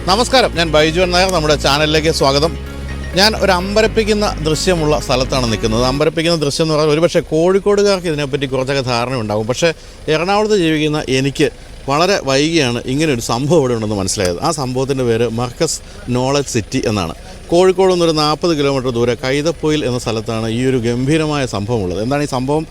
നമസ്കാരം, ഞാൻ ബൈജു നായർ. നമ്മുടെ ചാനലിലേക്ക് സ്വാഗതം. ഞാൻ ഒരു അമ്പരപ്പിക്കുന്ന ദൃശ്യമുള്ള സ്ഥലത്താണ് നിൽക്കുന്നത്. അമ്പരപ്പിക്കുന്ന ദൃശ്യം എന്ന് പറഞ്ഞാൽ ഒരുപക്ഷെ കോഴിക്കോടുകാർക്ക് ഇതിനെപ്പറ്റി കുറച്ചൊക്കെ ധാരണ ഉണ്ടാകും. പക്ഷേ എറണാകുളത്ത് ജീവിക്കുന്ന എനിക്ക് വളരെ വൈകിയാണ് ഇങ്ങനെയൊരു സംഭവം ഇവിടെ ഉണ്ടെന്ന് മനസ്സിലായത്. ആ സംഭവത്തിൻ്റെ പേര് മർക്കസ് നോളജ് സിറ്റി എന്നാണ്. കോഴിക്കോട് നിന്നൊരു 40 കിലോമീറ്റർ ദൂരെ കൈതപ്പൊയിൽ എന്ന സ്ഥലത്താണ് ഈ ഒരു ഗംഭീരമായ സംഭവം ഉള്ളത്. എന്താണ് ഈ സംഭവം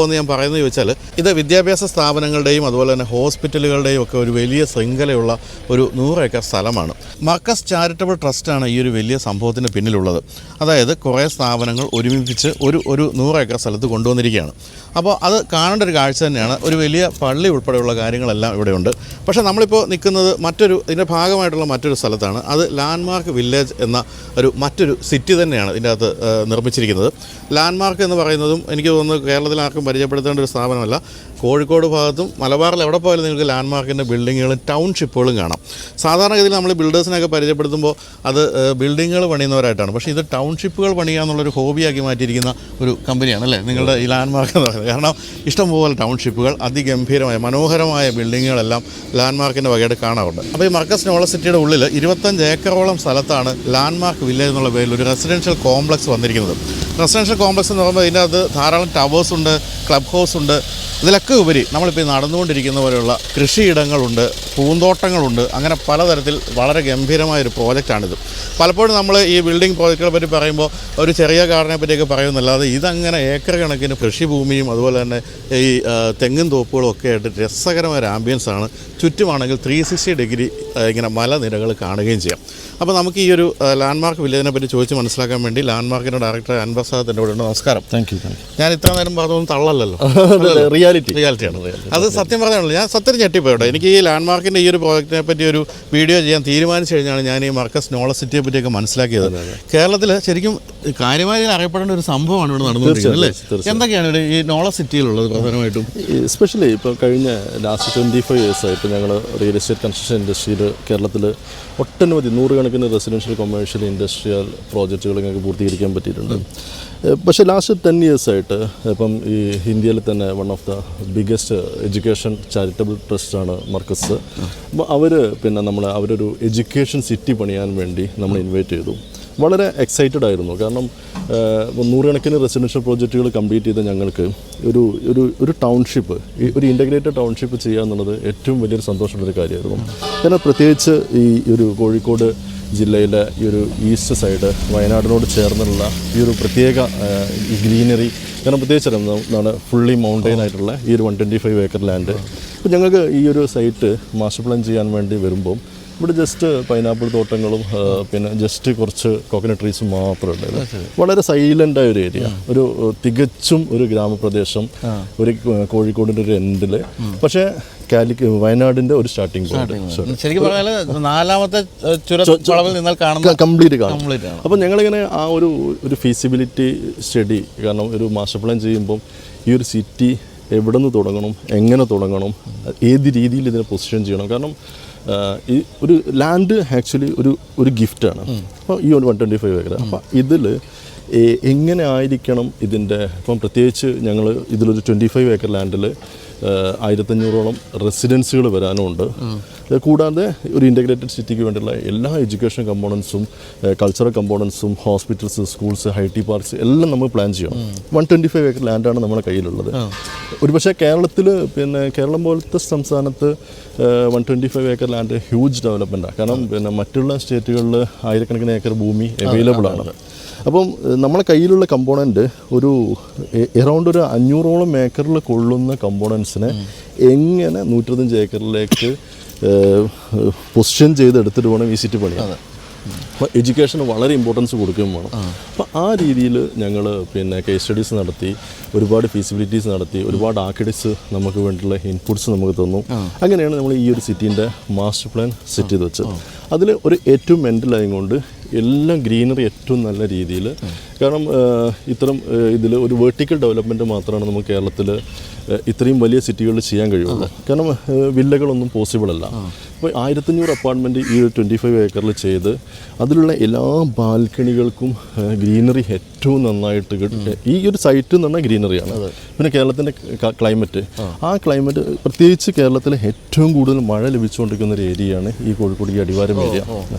എന്ന് ഞാൻ പറയുന്നത് ചോദിച്ചാൽ, ഇത് വിദ്യാഭ്യാസ സ്ഥാപനങ്ങളുടെയും അതുപോലെ തന്നെ ഹോസ്പിറ്റലുകളുടെയും ഒക്കെ ഒരു വലിയ ശൃംഖലയുള്ള ഒരു 100 ഏക്കർ സ്ഥലമാണ്. മർക്കസ് ചാരിറ്റബിൾ ട്രസ്റ്റാണ് ഈ ഒരു വലിയ സംഭവത്തിന് പിന്നിലുള്ളത്. അതായത് കുറേ സ്ഥാപനങ്ങൾ ഒരുമിപ്പിച്ച് ഒരു 100 ഏക്കർ സ്ഥലത്ത് കൊണ്ടുവന്നിരിക്കുകയാണ്. അപ്പോൾ അത് കാണേണ്ട ഒരു കാഴ്ച തന്നെയാണ്. ഒരു വലിയ പള്ളി ഉൾപ്പെടെയുള്ള കാര്യങ്ങളെല്ലാം ഇവിടെയുണ്ട്. പക്ഷേ നമ്മളിപ്പോൾ നിൽക്കുന്നത് ഇതിൻ്റെ ഭാഗമായിട്ടുള്ള മറ്റൊരു സ്ഥലത്താണ്. അത് ലാൻഡ്മാർക്ക് വില്ലേജ് എന്ന മറ്റൊരു സിറ്റി തന്നെയാണ് ഇതിൻ്റെ അകത്ത് നിർമ്മിച്ചിരിക്കുന്നത്. ലാൻഡ്മാർക്ക് എന്ന് പറയുന്നതും എനിക്ക് തോന്നുന്നു കേരളത്തിൽ ആർക്കും പരിചയപ്പെടുത്തേണ്ട ഒരു സ്ഥാപനമല്ല. കോഴിക്കോട് ഭാഗത്തും മലബാറിൽ എവിടെ പോയാലും നിങ്ങൾക്ക് ലാൻഡ്മാർക്കിൻ്റെ ബിൽഡിങ്ങുകളും ടൗൺഷിപ്പുകളും കാണാം. സാധാരണഗതിയിൽ നമ്മൾ ബിൽഡേഴ്സിനെയൊക്കെ പരിചയപ്പെടുത്തുമ്പോൾ അത് ബിൽഡിങ്ങുകൾ പണിയുന്നവരായിട്ടാണ്. പക്ഷേ ഇത് ടൗൺഷിപ്പുകൾ പണിയുക എന്നുള്ളൊരു ഹോബിയാക്കി മാറ്റിയിരിക്കുന്ന ഒരു കമ്പനിയാണ് അല്ലേ നിങ്ങളുടെ ഈ ലാൻഡ്മാർക്ക് എന്ന് പറയുന്നത്. കാരണം ഇഷ്ടംപോലെ ടൗൺഷിപ്പുകൾ, അതിഗംഭീരമായ മനോഹരമായ ബിൽഡിങ്ങുകളെല്ലാം ലാൻഡ്മാർക്കിൻ്റെ വകയായിട്ട് കാണാറുണ്ട്. അപ്പോൾ ഈ മർക്കസ് നോളജ് സിറ്റിയുടെ ഉള്ളിൽ 25 ഏക്കറോളം സ്ഥലത്താണ് ലാൻഡ്മാർക്ക് വില്ലേജ് എന്നുള്ള പേരിൽ ഒരു റെസിഡൻഷ്യൽ കോംപ്ലക്സ് വന്നിരിക്കുന്നത്. റെസിഡൻഷ്യൽ കോംപ്ലക്സ് എന്ന് പറയുമ്പോൾ ഇതിനകത്ത് ധാരാളം ടവേഴ്സ് ഉണ്ട്, ക്ലബ് ഹൗസ് ഉണ്ട്. ഇതിലൊക്കെ ഉപരി നമ്മളിപ്പോൾ നടന്നുകൊണ്ടിരിക്കുന്ന പോലെയുള്ള കൃഷിയിടങ്ങളുണ്ട്, പൂന്തോട്ടങ്ങളുണ്ട്. അങ്ങനെ പലതരത്തിൽ വളരെ ഗംഭീരമായൊരു പ്രോജക്റ്റാണിത്. പലപ്പോഴും നമ്മൾ ഈ ബിൽഡിംഗ് പ്രോജക്റ്റുകളെ പറ്റി പറയുമ്പോൾ ഒരു ചെറിയ ഗാർഡനെ പറ്റിയൊക്കെ പറയുന്നല്ലാതെ ഇതങ്ങനെ ഏക്കർ കണക്കിന് കൃഷിഭൂമിയും അതുപോലെ തന്നെ ഈ തെങ്ങും തോപ്പുകളും ഒക്കെ ആയിട്ട് രസകരമായ ഒരു ആംബിയൻസാണ്. ചുറ്റുമാണെങ്കിൽ 360 ഡിഗ്രി ഇങ്ങനെ മലനിരകൾ കാണുകയും ചെയ്യാം. അപ്പോൾ നമുക്ക് ഈ ഒരു ലാൻഡ്മാർക്ക് വില്ലേജിനെ പറ്റി ചോദിച്ച് മനസ്സിലാക്കാൻ വേണ്ടി ലാൻഡ്മാർക്കിൻ്റെ ഡയറക്ടർ അൻവർ സാദ് എൻ്റെ കൂടെ ഉണ്ട്. നമസ്കാരം. Thank you. ഞാൻ ഇത്ര നേരം പറഞ്ഞൊന്നും തള്ളല്ലോ, റിയാലിറ്റിയാണ്. അത് സത്യം പറഞ്ഞാണല്ലോ, ഞാൻ സത്യം ഞെട്ടിപ്പോയിട്ടോ. എനിക്ക് ഈ ലാൻഡ്മാർക്കിൻ്റെ ഈ ഒരു പ്രോജക്റ്റിനെ പറ്റി ഒരു വീഡിയോ ചെയ്യാൻ തീരുമാനിച്ചു കഴിഞ്ഞാണ് ഞാൻ ഈ മർക്കസ് നോളജ് സിറ്റിയെ പറ്റിയൊക്കെ മനസ്സിലാക്കിയത്. കേരളത്തിൽ ശരിക്കും കാര്യമായി അറിയപ്പെടേണ്ട ഒരു സംഭവമാണ് ഇവിടെ നടന്നുകൊണ്ടിരിക്കുന്നത് അല്ലേ? എന്തൊക്കെയാണ് ഇവിടെ ഈ നോളജ് സിറ്റിയിലുള്ളത് പ്രധാനമായിട്ടും? എസ്പെഷ്യലി ഇപ്പോൾ കഴിഞ്ഞ ലാസ്റ്റ് 25 ഇയേഴ്സായിട്ട് ഞങ്ങൾ റിയൽ എസ്റ്റേറ്റ് കൺസ്ട്രക്ഷൻ ഇൻഡസ്ട്രിയിൽ കേരളത്തിൽ ഒട്ടനവധി 100 കണക്കിന് റെസിഡൻഷ്യൽ കൊമേഴ്ഷ്യൽ ഇൻഡസ്ട്രിയൽ പ്രോജക്റ്റുകൾ ഞങ്ങൾക്ക് പൂർത്തീകരിക്കാൻ പറ്റിയിട്ടുണ്ട്. പക്ഷേ ലാസ്റ്റ് 10 ഇയേഴ്സായിട്ട് ഇപ്പം ഈ ഇന്ത്യയിൽ തന്നെ one of the biggest education charitable ട്രസ്റ്റാണ് മർക്കസ്. അപ്പോൾ അവരൊരു എഡ്യൂക്കേഷൻ സിറ്റി പണിയാൻ വേണ്ടി നമ്മൾ ഇൻവൈറ്റ് ചെയ്തു. വളരെ എക്സൈറ്റഡ് ആയിരുന്നു. കാരണം 100 കണക്കിന് റെസിഡൻഷ്യൽ പ്രോജക്റ്റുകൾ കംപ്ലീറ്റ് ചെയ്ത ഞങ്ങൾക്ക് ഒരു ടൗൺഷിപ്പ്, ഒരു ഇൻ്റഗ്രേറ്റഡ് ടൗൺഷിപ്പ് ചെയ്യുക എന്നുള്ളത് ഏറ്റവും വലിയൊരു സന്തോഷമുള്ളൊരു കാര്യമായിരുന്നു. കാരണം പ്രത്യേകിച്ച് ഈ ഒരു കോഴിക്കോട് ജില്ലയിലെ ഈ ഒരു ഈസ്റ്റ് സൈഡ് വയനാടിനോട് ചേർന്നുള്ള ഈ ഒരു പ്രത്യേക ഗ്രീനറി, കാരണം പ്രത്യേകിച്ച് ഫുള്ളി മൗണ്ടെയിൻ ആയിട്ടുള്ള ഈ ഒരു 125 ഏക്കർ ലാൻഡ്. അപ്പോൾ ഞങ്ങൾക്ക് ഈ ഒരു സൈറ്റ് മാസ്റ്റർ പ്ലാൻ ചെയ്യാൻ വേണ്ടി വരുമ്പം ഇവിടെ ജസ്റ്റ് പൈനാപ്പിൾ തോട്ടങ്ങളും പിന്നെ ജസ്റ്റ് കുറച്ച് കോക്കനട്ട് ട്രീസും മാത്രമേ ഉണ്ടായിരുന്നു. വളരെ സൈലൻ്റായ ഒരു ഏരിയ, തികച്ചും ഒരു ഗ്രാമപ്രദേശം, ഒരു കോഴിക്കോടിൻ്റെ ഒരു എൻഡിൽ, പക്ഷേ വയനാടിൻ്റെ ഒരു സ്റ്റാർട്ടിംഗ് പോയിന്റ്. ശരിക്കും പറഞ്ഞാൽ 4ാമത്തെ കംപ്ലീറ്റ് കാണും. അപ്പോൾ ഞങ്ങളിങ്ങനെ ആ ഒരു ഫീസിബിലിറ്റി സ്റ്റഡി, കാരണം ഒരു മാസ്റ്റർ പ്ലാൻ ചെയ്യുമ്പം ഈ ഒരു സിറ്റി എവിടെ നിന്ന് തുടങ്ങണം, എങ്ങനെ തുടങ്ങണം, ഏത് രീതിയിൽ ഇതിനെ പൊസിഷൻ ചെയ്യണം. കാരണം ഈ ഒരു ലാൻഡ് ആക്ച്വലി ഒരു ഗിഫ്റ്റാണ്. അപ്പോൾ ഈ 125 ഏക്കർ, അപ്പോൾ ഇതിൽ എങ്ങനെ ആയിരിക്കണം ഇതിൻ്റെ, ഇപ്പം പ്രത്യേകിച്ച് ഞങ്ങൾ ഇതിലൊരു 25 ഏക്കർ ലാൻഡിൽ 1500ഓളം റെസിഡൻസുകൾ വരാനുമുണ്ട്. കൂടാതെ ഒരു ഇൻ്റഗ്രേറ്റഡ് സിറ്റിക്ക് വേണ്ടിയുള്ള എല്ലാ എഡ്യൂക്കേഷൻ കമ്പോണൻസും, കൾച്ചറൽ കമ്പോണൻസും, ഹോസ്പിറ്റൽസ്, സ്കൂൾസ്, ഐ.ടി. പാർക്സ് എല്ലാം നമ്മൾ പ്ലാൻ ചെയ്യണം. 125 ഏക്കർ ലാൻഡാണ് നമ്മുടെ കയ്യിലുള്ളത്. ഒരുപക്ഷെ കേരളത്തിൽ, കേരളം പോലത്തെ സംസ്ഥാനത്ത് 125 ഏക്കർ ലാൻഡ് ഹ്യൂജ് ഡെവലപ്മെൻറ്റാണ്. കാരണം മറ്റുള്ള സ്റ്റേറ്റുകളിൽ ആയിരക്കണക്കിന് ഏക്കർ ഭൂമി അവൈലബിൾ ആണ്. അപ്പം നമ്മളെ കയ്യിലുള്ള കമ്പോണൻറ്റ് എറൗണ്ട് ഒരു 500ഓളം ഏക്കറിൽ കൊള്ളുന്ന കമ്പോണൻസിനെ എങ്ങനെ 125 ഏക്കറിലേക്ക് പൊസിഷൻ ചെയ്തെടുത്തിട്ട് വേണം ഈ സിറ്റി പണിയാൻ. അപ്പോൾ എഡ്യൂക്കേഷന് വളരെ ഇമ്പോർട്ടൻസ് കൊടുക്കുകയും വേണം. അപ്പോൾ ആ രീതിയിൽ ഞങ്ങൾ കേസ് സ്റ്റഡീസ് നടത്തി, ഒരുപാട് ഫീസിബിലിറ്റീസ് നടത്തി, ഒരുപാട് ആർക്കിടെക്ട്സ് നമുക്ക് വേണ്ടിയുള്ള ഇൻപുട്സ് നമുക്ക് തന്നു. അങ്ങനെയാണ് നമ്മൾ ഈ ഒരു സിറ്റീൻ്റെ മാസ്റ്റർ പ്ലാൻ സെറ്റ് ചെയ്ത് വെച്ചത്. അതിൽ ഏറ്റവും എൻഡിലായും കൊണ്ട് എല്ലാം ഗ്രീനറി ഏറ്റവും നല്ല രീതിയിൽ കാരണം ഇത്തരം ഇതിൽ ഒരു വെർട്ടിക്കൽ ഡെവലപ്മെൻറ്റ് മാത്രമാണ് നമുക്ക് കേരളത്തിൽ ഇത്രയും വലിയ സിറ്റികളിൽ ചെയ്യാൻ കഴിയുള്ളൂ. കാരണം വില്ലകളൊന്നും പോസിബിൾ അല്ല. അപ്പോൾ 1500 അപ്പാർട്ട്മെൻറ്റ് ഈ 25 ഏക്കറിൽ ചെയ്ത് അതിലുള്ള എല്ലാ ബാൽക്കണികൾക്കും ഗ്രീനറി ഏറ്റവും നന്നായിട്ട് ഈ ഒരു സൈറ്റ് എന്ന് പറഞ്ഞാൽ ഗ്രീനറിയാണ്. പിന്നെ കേരളത്തിൻ്റെ ക്ലൈമറ്റ്, ആ ക്ലൈമറ്റ് പ്രത്യേകിച്ച് കേരളത്തിലെ ഏറ്റവും കൂടുതൽ മഴ ലഭിച്ചുകൊണ്ടിരിക്കുന്ന ഒരു ഏരിയയാണ് ഈ കോഴിക്കോട് ഈ അടിവാരം ഏരിയ.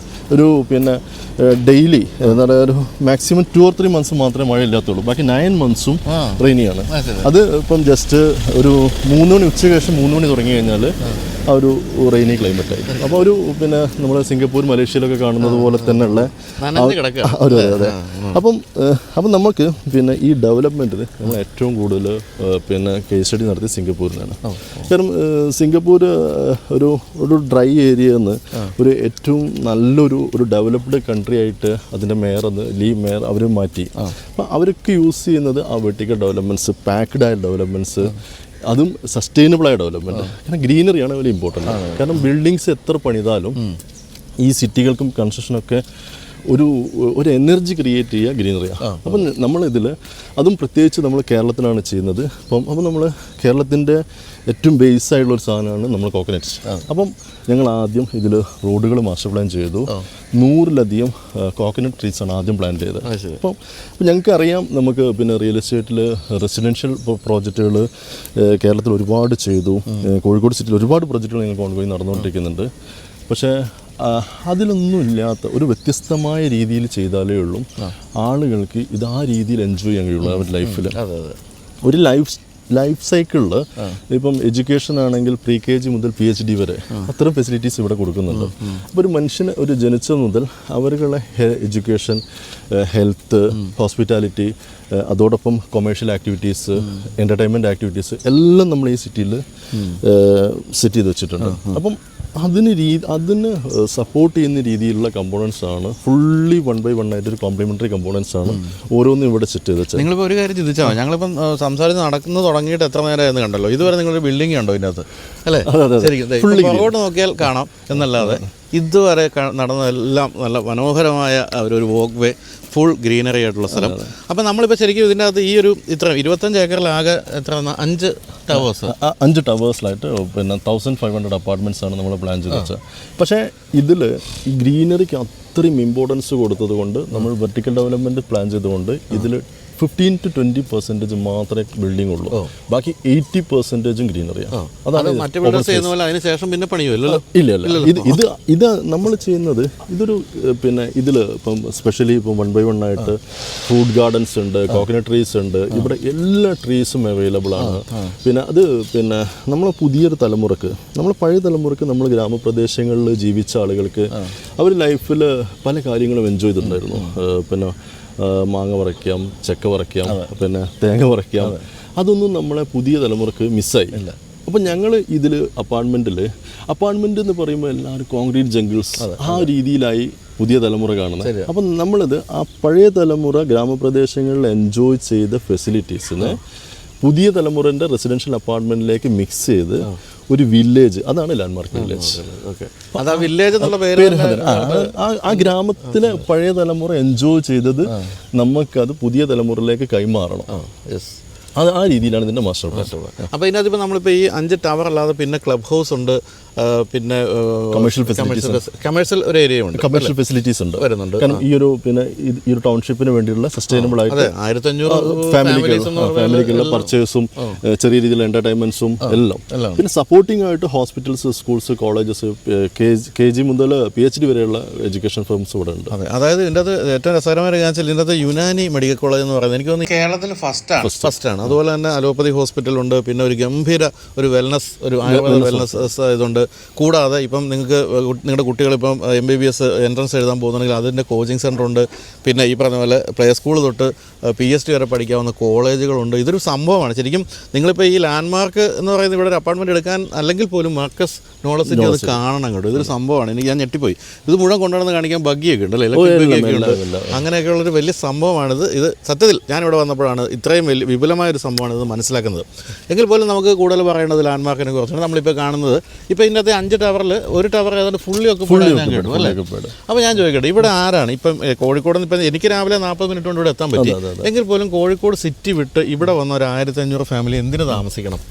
ഒരു പിന്നെ ഡെയിലി എന്താ പറയുക, ഒരു മാക്സിമം 2 or 3 months മാത്രമേ മഴ ഇല്ലാത്തുള്ളൂ. ബാക്കി 9 monthsഉം റെയിനിയാണ്. അത് ഇപ്പം ജസ്റ്റ് ഒരു 3 മണി ഉച്ചയ്ക്ക് ശേഷം 3 മണി തുടങ്ങി കഴിഞ്ഞാൽ ആ ഒരു റെയിനി ക്ലൈമറ്റ് ആയി. അപ്പോൾ ഒരു പിന്നെ നമ്മൾ സിംഗപ്പൂർ മലേഷ്യയിലൊക്കെ കാണുന്നത് പോലെ തന്നെയുള്ള ഒരു അതെ. അപ്പം നമുക്ക് പിന്നെ ഈ ഡെവലപ്മെൻറ്റിൽ നമ്മൾ ഏറ്റവും കൂടുതൽ പിന്നെ കേസ് സ്റ്റഡി നടത്തി സിംഗപ്പൂരിനാണ്. കാരണം സിംഗപ്പൂർ ഒരു ഡ്രൈ ഏരിയ എന്ന് ഒരു ഏറ്റവും നല്ലൊരു ഡെവലപ്ഡ് കൺട്രി ആയിട്ട് അതിൻ്റെ ലീ മേയർ അവർ മാറ്റി. അപ്പം അവരൊക്കെ യൂസ് ചെയ്യുന്നത് ആ വെർട്ടിക്കൽ ഡെവലപ്മെൻറ്റ്സ്, പാക്ക്ഡ് ആയ ഡെവലപ്മെൻറ്റ്സ്, അതും സസ്റ്റൈനബിൾ ആയ ഡെവലപ്മെൻറ്റ്. കാരണം ഗ്രീനറിയാണ് വലിയ ഇമ്പോർട്ടൻ്റ്. കാരണം ബിൽഡിങ്സ് എത്ര പണിതാലും ഈ സിറ്റികൾക്കും കൺസ്ട്രക്ഷനൊക്കെ ഒരു എനർജി ക്രിയേറ്റ് ചെയ്യുക ഗ്രീനറിയാണ്. അപ്പം നമ്മളിതിൽ അതും പ്രത്യേകിച്ച് നമ്മൾ കേരളത്തിലാണ് ചെയ്യുന്നത്. അപ്പം നമ്മൾ കേരളത്തിൻ്റെ ഏറ്റവും ബേസ് ആയിട്ടുള്ളൊരു സാധനമാണ് നമ്മൾ കോക്കനട്ട്സ്. അപ്പം ഞങ്ങൾ ആദ്യം ഇതിൽ റോഡുകൾ മാസ്റ്റർ പ്ലാൻ ചെയ്തു. 100-ലധികം കോക്കനട്ട് ട്രീസാണ് ആദ്യം പ്ലാൻ ചെയ്തത്. അപ്പം ഞങ്ങൾക്ക് അറിയാം, നമുക്ക് പിന്നെ റിയൽ എസ്റ്റേറ്റിൽ റെസിഡൻഷ്യൽ പ്രോജക്റ്റുകൾ കേരളത്തിൽ ഒരുപാട് ചെയ്തു. കോഴിക്കോട് സിറ്റിയിൽ ഒരുപാട് പ്രോജക്റ്റുകൾ ഞങ്ങൾക്ക് ഓൺഗോയിങ് നടന്നുകൊണ്ടിരിക്കുന്നുണ്ട്. പക്ഷേ അതിലൊന്നും ഇല്ലാത്ത ഒരു വ്യത്യസ്തമായ രീതിയിൽ ചെയ്താലേ ഉള്ളൂ ആളുകൾക്ക് ഇത് ആ രീതിയിൽ എൻജോയ് ചെയ്യാൻ കഴിയുള്ളൂ അവരുടെ ലൈഫിൽ. ഒരു ലൈഫ് സൈക്കിളിൽ ഇപ്പം എഡ്യൂക്കേഷൻ ആണെങ്കിൽ pre-KG മുതൽ PhD വരെ അത്തരം ഫെസിലിറ്റീസ് ഇവിടെ കൊടുക്കുന്നുണ്ട്. അപ്പോൾ ഒരു മനുഷ്യന് ജനിച്ചത് മുതൽ അവർക്കുള്ള എഡ്യൂക്കേഷൻ, ഹെൽത്ത്, ഹോസ്പിറ്റാലിറ്റി, അതോടൊപ്പം കൊമേഴ്ഷ്യൽ ആക്ടിവിറ്റീസ്, എൻ്റർടൈൻമെൻറ്റ് ആക്ടിവിറ്റീസ് എല്ലാം നമ്മൾ ഈ സിറ്റിയിൽ സെറ്റ് ചെയ്ത് വെച്ചിട്ടുണ്ട്. അപ്പം അതിന് സപ്പോർട്ട് ചെയ്യുന്ന രീതിയിലുള്ള കമ്പോണൻസ് ആണ് ഫുള്ളി 1 by 1 ആയിട്ട് ഒരു കോംപ്ലിമെൻ്ററി കമ്പോണൻസ് ആണ് ഓരോന്നും ഇവിടെ സെറ്റ് ചെയ്ത് വെച്ചത്. നിങ്ങളിപ്പോൾ ഒരു കാര്യം ചിന്തിച്ചാൽ ഞങ്ങളിപ്പം സംസാരിച്ച് നടക്കുന്നത് തുടങ്ങിയിട്ട് എത്ര നേരമായിരുന്നു കണ്ടല്ലോ. ഇതുവരെ നിങ്ങളൊരു ബിൽഡിംഗ് ഉണ്ടോ ഇതിനകത്ത് അല്ലേ? ശരിക്കും പുറകോട്ട് നോക്കിയാൽ കാണാം എന്നല്ലാതെ ഇതുവരെ നടന്നതെല്ലാം നല്ല മനോഹരമായ ഒരു വോക്ക് വേ, ഫുൾ ഗ്രീനറി ആയിട്ടുള്ള സ്ഥലം. അപ്പം നമ്മളിപ്പോൾ ശരിക്കും ഇതിൻ്റെ അകത്ത് ഈ ഒരു 25 ഏക്കറിലാകെ എത്ര 5 ടവേഴ്സ് 5 ടവേഴ്സിലായിട്ട് പിന്നെ 1500 അപ്പാർട്ട്മെൻറ്റ്സ് ആണ് നമ്മൾ പ്ലാൻ ചെയ്ത് വെച്ചത്. പക്ഷേ ഇതിൽ ഈ ഗ്രീനറിക്ക് അത്രയും ഇമ്പോർട്ടൻസ് കൊടുത്തത് കൊണ്ട് നമ്മൾ വെർട്ടിക്കൽ ഡെവലപ്മെൻറ്റ് പ്ലാൻ ചെയ്തുകൊണ്ട് ഇതിൽ 15 to 20% മാത്രമേ ബിൽഡിംഗ് ഉള്ളൂ. ബാക്കി 80% ഗ്രീനറിയാണ്. അതാണ് അതിനുശേഷം പിന്നെ പണിയുമല്ലോ. ഇല്ല, ഇത് നമ്മൾ ചെയ്യുന്നത് ഇതൊരു പിന്നെ ഇതിൽ ഇപ്പം സ്പെഷ്യലി ഇപ്പം 1 by 1 ആയിട്ട് ഫ്രൂട്ട് ഗാർഡൻസ് ഉണ്ട്, കോക്കനട്ട് ട്രീസ് ഉണ്ട്. ഇവിടെ എല്ലാ ട്രീസും അവൈലബിൾ ആണ്. പിന്നെ അത് പിന്നെ നമ്മൾ പുതിയൊരു തലമുറക്ക്, നമ്മൾ പഴയ തലമുറക്ക്, നമ്മൾ ഗ്രാമപ്രദേശങ്ങളിൽ ജീവിച്ച ആളുകൾക്ക് അവർ ലൈഫിൽ പല കാര്യങ്ങളും എൻജോയ് ചെയ്തിട്ടുണ്ടായിരുന്നു. പിന്നെ മാങ്ങ പറിക്കാം, ചക്ക പറിക്കാം, പിന്നെ തേങ്ങ പറിക്കാം. അതൊന്നും നമ്മളെ പുതിയ തലമുറക്ക് മിസ്സായി. അപ്പം ഞങ്ങൾ ഇതിൽ അപ്പാർട്ട്മെൻറ്റ് എന്ന് പറയുമ്പോൾ എല്ലാവരും കോൺക്രീറ്റ് ജംഗിൾസ് ആ രീതിയിലായി പുതിയ തലമുറ കാണുന്നത്. അപ്പം നമ്മളിത് ആ പഴയ തലമുറ ഗ്രാമപ്രദേശങ്ങളിൽ എൻജോയ് ചെയ്ത ഫെസിലിറ്റീസിനെ പുതിയ തലമുറൻ്റെ റെസിഡൻഷ്യൽ അപ്പാർട്ട്മെൻറ്റിലേക്ക് മിക്സ് ചെയ്ത് ഒരു വില്ലേജ്, അതാണ് ലാൻഡ്മാർക്ക് വില്ലേജ്. ആ ഗ്രാമത്തിലെ പഴയ തലമുറ എൻജോയ് ചെയ്തത് നമുക്കത് പുതിയ തലമുറയിലേക്ക് കൈമാറണം. അത് ആ രീതിയിലാണ് ഇതിൻ്റെ മാസ്റ്റർ പ്ലാൻ. അപ്പോൾ ഇതിനകത്ത് നമ്മളിപ്പോൾ ഈ 5 ടവർ അല്ലാതെ പിന്നെ ക്ലബ് ഹൗസ് ഉണ്ട്, പിന്നെ കമേഴ്ഷ്യൽ ഒരു ഏരിയ ഉണ്ട്, കമേഴ്ഷ്യൽ ഫെസിലിറ്റീസ് ഉണ്ട് വരുന്നുണ്ട്. കാരണം ഈ ഒരു ടൗൺഷിപ്പിന് വേണ്ടിയുള്ള സസ്റ്റൈനബിൾ ആയിട്ട് 1500 ഫാമിലിക്കുള്ള പർച്ചേസും ചെറിയ രീതിയിലുള്ള എൻ്റർടൈൻമെൻറ്റ്സും എല്ലാം. പിന്നെ സപ്പോർട്ടിംഗ് ആയിട്ട് ഹോസ്പിറ്റൽസ്, സ്കൂൾസ്, കോളേജസ്, KG മുതൽ PhD വരെയുള്ള എഡ്യൂക്കേഷൻ ഫേംസ് ഇവിടെ ഉണ്ട്. അതായത് ഇതിൻ്റെ അത് ഏറ്റവും രസകരമായ കാര്യം ഇതിൻ്റെ അത് യുനാനി മെഡിക്കൽ കോളേജ് എന്ന് പറയുന്നത് എനിക്ക് തോന്നുന്നു കേരളത്തിൽ ഫസ്റ്റാണ്. അതുപോലെ തന്നെ അലോപ്പതി ഹോസ്പിറ്റലുണ്ട്. പിന്നെ ഒരു ഗംഭീര ഒരു ആയുർവേദ വെൽനസ് ഇതുണ്ട്. കൂടാതെ ഇപ്പം നിങ്ങളുടെ കുട്ടികളിപ്പം MBBS എൻട്രൻസ് എഴുതാൻ പോകുന്നുണ്ടെങ്കിൽ അതിൻ്റെ കോച്ചിങ് സെൻ്റർ ഉണ്ട്. പിന്നെ ഈ പറഞ്ഞ പോലെ പ്ലേ സ്കൂൾ തൊട്ട് PhD വരെ പഠിക്കാവുന്ന കോളേജുകളുണ്ട്. ഇതൊരു സംഭവമാണ് ശരിക്കും. നിങ്ങളിപ്പോൾ ഈ ലാൻഡ്മാർക്ക് എന്ന് പറയുന്നത് ഇവിടെ ഒരു അപ്പാർട്ട്മെൻറ്റ് എടുക്കാൻ അല്ലെങ്കിൽ പോലും മാർക്കസ് നോളജ് സിറ്റി അത് കാണണം കേട്ടോ. ഇതൊരു സംഭവമാണ്. ഞാൻ ഞെട്ടിപ്പോയി. ഇത് മുഴുവൻ കൊണ്ടുവന്ന് കാണിക്കാൻ ബഗ്ഗിയൊക്കെ ഉണ്ട്, ഇലക്ട്രിക് ബഗ്ഗിയൊക്കെ ഉണ്ട്. അങ്ങനെയൊക്കെയുള്ളൊരു വലിയ സംഭവമാണിത്. ഇത് സത്യത്തിൽ ഞാനിവിടെ വന്നപ്പോഴാണ് ഇത്രയും വിപുലമായ ഒരു സംഭവമാണ് ഇത് മനസ്സിലാക്കുന്നത്. എങ്കിൽ പോലും നമുക്ക് കൂടുതൽ പറയേണ്ടത് ലാൻഡ്മാർക്കിനെ കുറിച്ചാണ്. നമ്മളിപ്പോൾ കാണുന്നത് ഇപ്പോൾ ഇതിൻ്റെ അകത്ത് 5 ടവറിൽ ഒരു ടവർ ഏതാണ്ട് ഫുള്ളി ഒക്കെ ഞാൻ കേട്ടു അല്ലേ. അപ്പോൾ ഞാൻ ചോദിക്കട്ടെ, ഇവിടെ ആരാണ് ഇപ്പം കോഴിക്കോട് നിന്ന് ഇപ്പം എനിക്ക് രാവിലെ 40 മിനിറ്റ് കൊണ്ട് ഇവിടെ എത്താൻ പറ്റി, എങ്കിൽ പോലും കോഴിക്കോട് സിറ്റി വിട്ട് ഇവിടെ വന്ന ഒരു 1500 ഫാമിലി എന്തിനു താമസിക്കണം?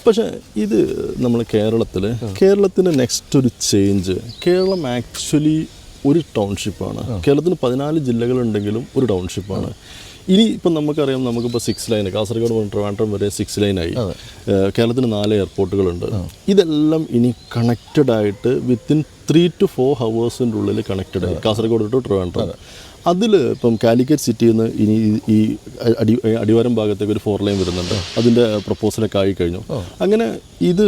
പക്ഷേ ഇത് നമ്മൾ കേരളത്തിൻ്റെ നെക്സ്റ്റ് ഒരു ചേഞ്ച്, കേരളം ആക്ച്വലി ഒരു ടൗൺഷിപ്പാണ്. കേരളത്തിന് 14 ജില്ലകളുണ്ടെങ്കിലും ഒരു ടൗൺഷിപ്പാണ്. ഇനി ഇപ്പം നമുക്കറിയാം, നമുക്കിപ്പോൾ 6 ലൈൻ, കാസർഗോഡ് മുതൽ ട്രിവാൻഡ്രം വരെ 6 ലൈനായി. കേരളത്തിന് 4 എയർപോർട്ടുകളുണ്ട്. ഇതെല്ലാം ഇനി കണക്റ്റഡ് ആയിട്ട് വിത്തിൻ 3 to 4 ഹവേഴ്സിൻ്റെ ഉള്ളിൽ കണക്റ്റഡ് ആയി കാസർഗോഡ് ടു ട്രിവാൻഡ്രം. അതിൽ ഇപ്പം കാലിക്കറ്റ് സിറ്റിയിൽ നിന്ന് ഇനി ഈ അടിവാരം ഭാഗത്തേക്ക് ഒരു 4 ലൈൻ വരുന്നുണ്ട്. അതിൻ്റെ പ്രപ്പോസലൊക്കെ ആയിക്കഴിഞ്ഞു. അങ്ങനെ ഇത്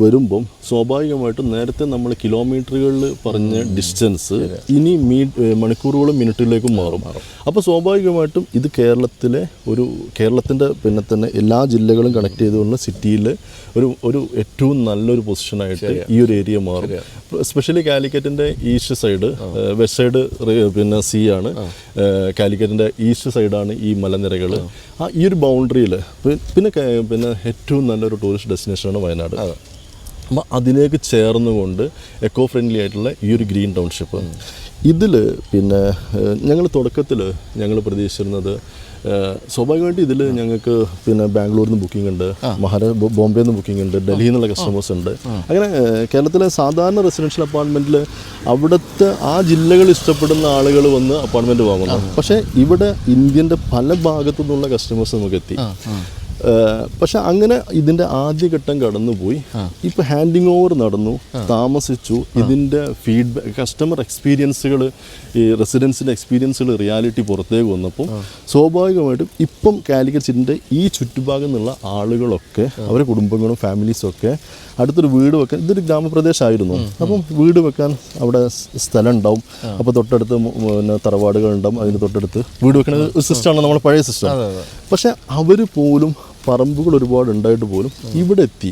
വരുമ്പം സ്വാഭാവികമായിട്ടും നേരത്തെ നമ്മൾ കിലോമീറ്ററുകളിൽ പറഞ്ഞ ഡിസ്റ്റൻസ് ഇനി മണിക്കൂറുകളും മിനിറ്റുകളിലേക്കും മാറും. അപ്പോൾ സ്വാഭാവികമായിട്ടും ഇത് കേരളത്തിൻ്റെ പിന്നെ തന്നെ എല്ലാ ജില്ലകളും കണക്ട് ചെയ്തുകൊണ്ട് സിറ്റിയിൽ ഒരു ഏറ്റവും നല്ലൊരു പൊസിഷനായിട്ട് ഈ ഒരു ഏരിയ മാറും. എസ്പെഷ്യലി കാലിക്കറ്റിൻ്റെ ഈസ്റ്റ് സൈഡ്, വെസ്റ്റ് സൈഡ് പിന്നെ സീ ആണ്. കാലിക്കറ്റിൻ്റെ ഈസ്റ്റ് സൈഡാണ് ഈ മലനിരകൾ. ഈ ഒരു ബൗണ്ടറിയിൽ പിന്നെ ഏറ്റവും നല്ലൊരു ടൂറിസ്റ്റ് ഡെസ്റ്റിനേഷനാണ് വയനാട്. അപ്പോൾ അതിലേക്ക് ചേർന്നുകൊണ്ട് എക്കോ ഫ്രണ്ട്ലി ആയിട്ടുള്ള ഈ ഒരു ഗ്രീൻ ടൗൺഷിപ്പ് ഇതിൽ പിന്നെ ഞങ്ങൾ തുടക്കത്തിൽ പ്രതീക്ഷിച്ചിരുന്നത് സ്വാഭാവികമായിട്ട് ഇതിൽ ഞങ്ങൾക്ക് പിന്നെ ബാംഗ്ലൂരിൽ നിന്ന് ബുക്കിംഗ് ഉണ്ട്, ബോംബെയിൽ നിന്ന് ബുക്കിംഗ് ഉണ്ട്, ഡൽഹിയിൽ നിന്നുള്ള കസ്റ്റമേഴ്സ് ഉണ്ട്. അങ്ങനെ കേരളത്തിലെ സാധാരണ റെസിഡൻഷ്യൽ അപ്പാർട്ട്മെൻറ്റിൽ അവിടുത്തെ ആ ജില്ലകൾ ഇഷ്ടപ്പെടുന്ന ആളുകൾ വന്ന് അപ്പാർട്ട്മെൻറ്റ് വാങ്ങുന്നു. പക്ഷേ ഇവിടെ ഇന്ത്യൻ്റെ പല ഭാഗത്തു നിന്നുള്ള കസ്റ്റമേഴ്സ് നമുക്ക് എത്തി. പക്ഷെ അങ്ങനെ ഇതിൻ്റെ ആദ്യഘട്ടം കടന്നുപോയി. ഇപ്പോൾ ഹാൻഡിങ് ഓവർ നടന്നു, താമസിച്ചു. ഇതിൻ്റെ ഫീഡ്ബാക്ക്, കസ്റ്റമർ എക്സ്പീരിയൻസുകൾ, ഈ റെസിഡൻസിൻ്റെ എക്സ്പീരിയൻസുകൾ റിയാലിറ്റി പുറത്തേക്ക് വന്നപ്പോൾ സ്വാഭാവികമായിട്ടും ഇപ്പം കാലിക്കറ്റ് സിറ്റിൻ്റെ ഈ ചുറ്റുഭാഗം നിന്നുള്ള ആളുകളൊക്കെ അവരുടെ കുടുംബങ്ങളും ഫാമിലീസൊക്കെ അടുത്തൊരു വീട് വെക്കാൻ, ഇതൊരു ഗ്രാമപ്രദേശമായിരുന്നു, അപ്പം വീട് വെക്കാൻ അവിടെ സ്ഥലം ഉണ്ടാവും. അപ്പോൾ തൊട്ടടുത്ത് പിന്നെ തറവാടുകളുണ്ടാവും, അതിന് തൊട്ടടുത്ത് വീട് വെക്കുന്ന ഒരു സിസ്റ്റമാണ് നമ്മുടെ പഴയ സിസ്റ്റം. പക്ഷേ അവർ പോലും പറമ്പുകൾ ഒരുപാട് ഉണ്ടായിട്ട് പോലും ഇവിടെ എത്തി.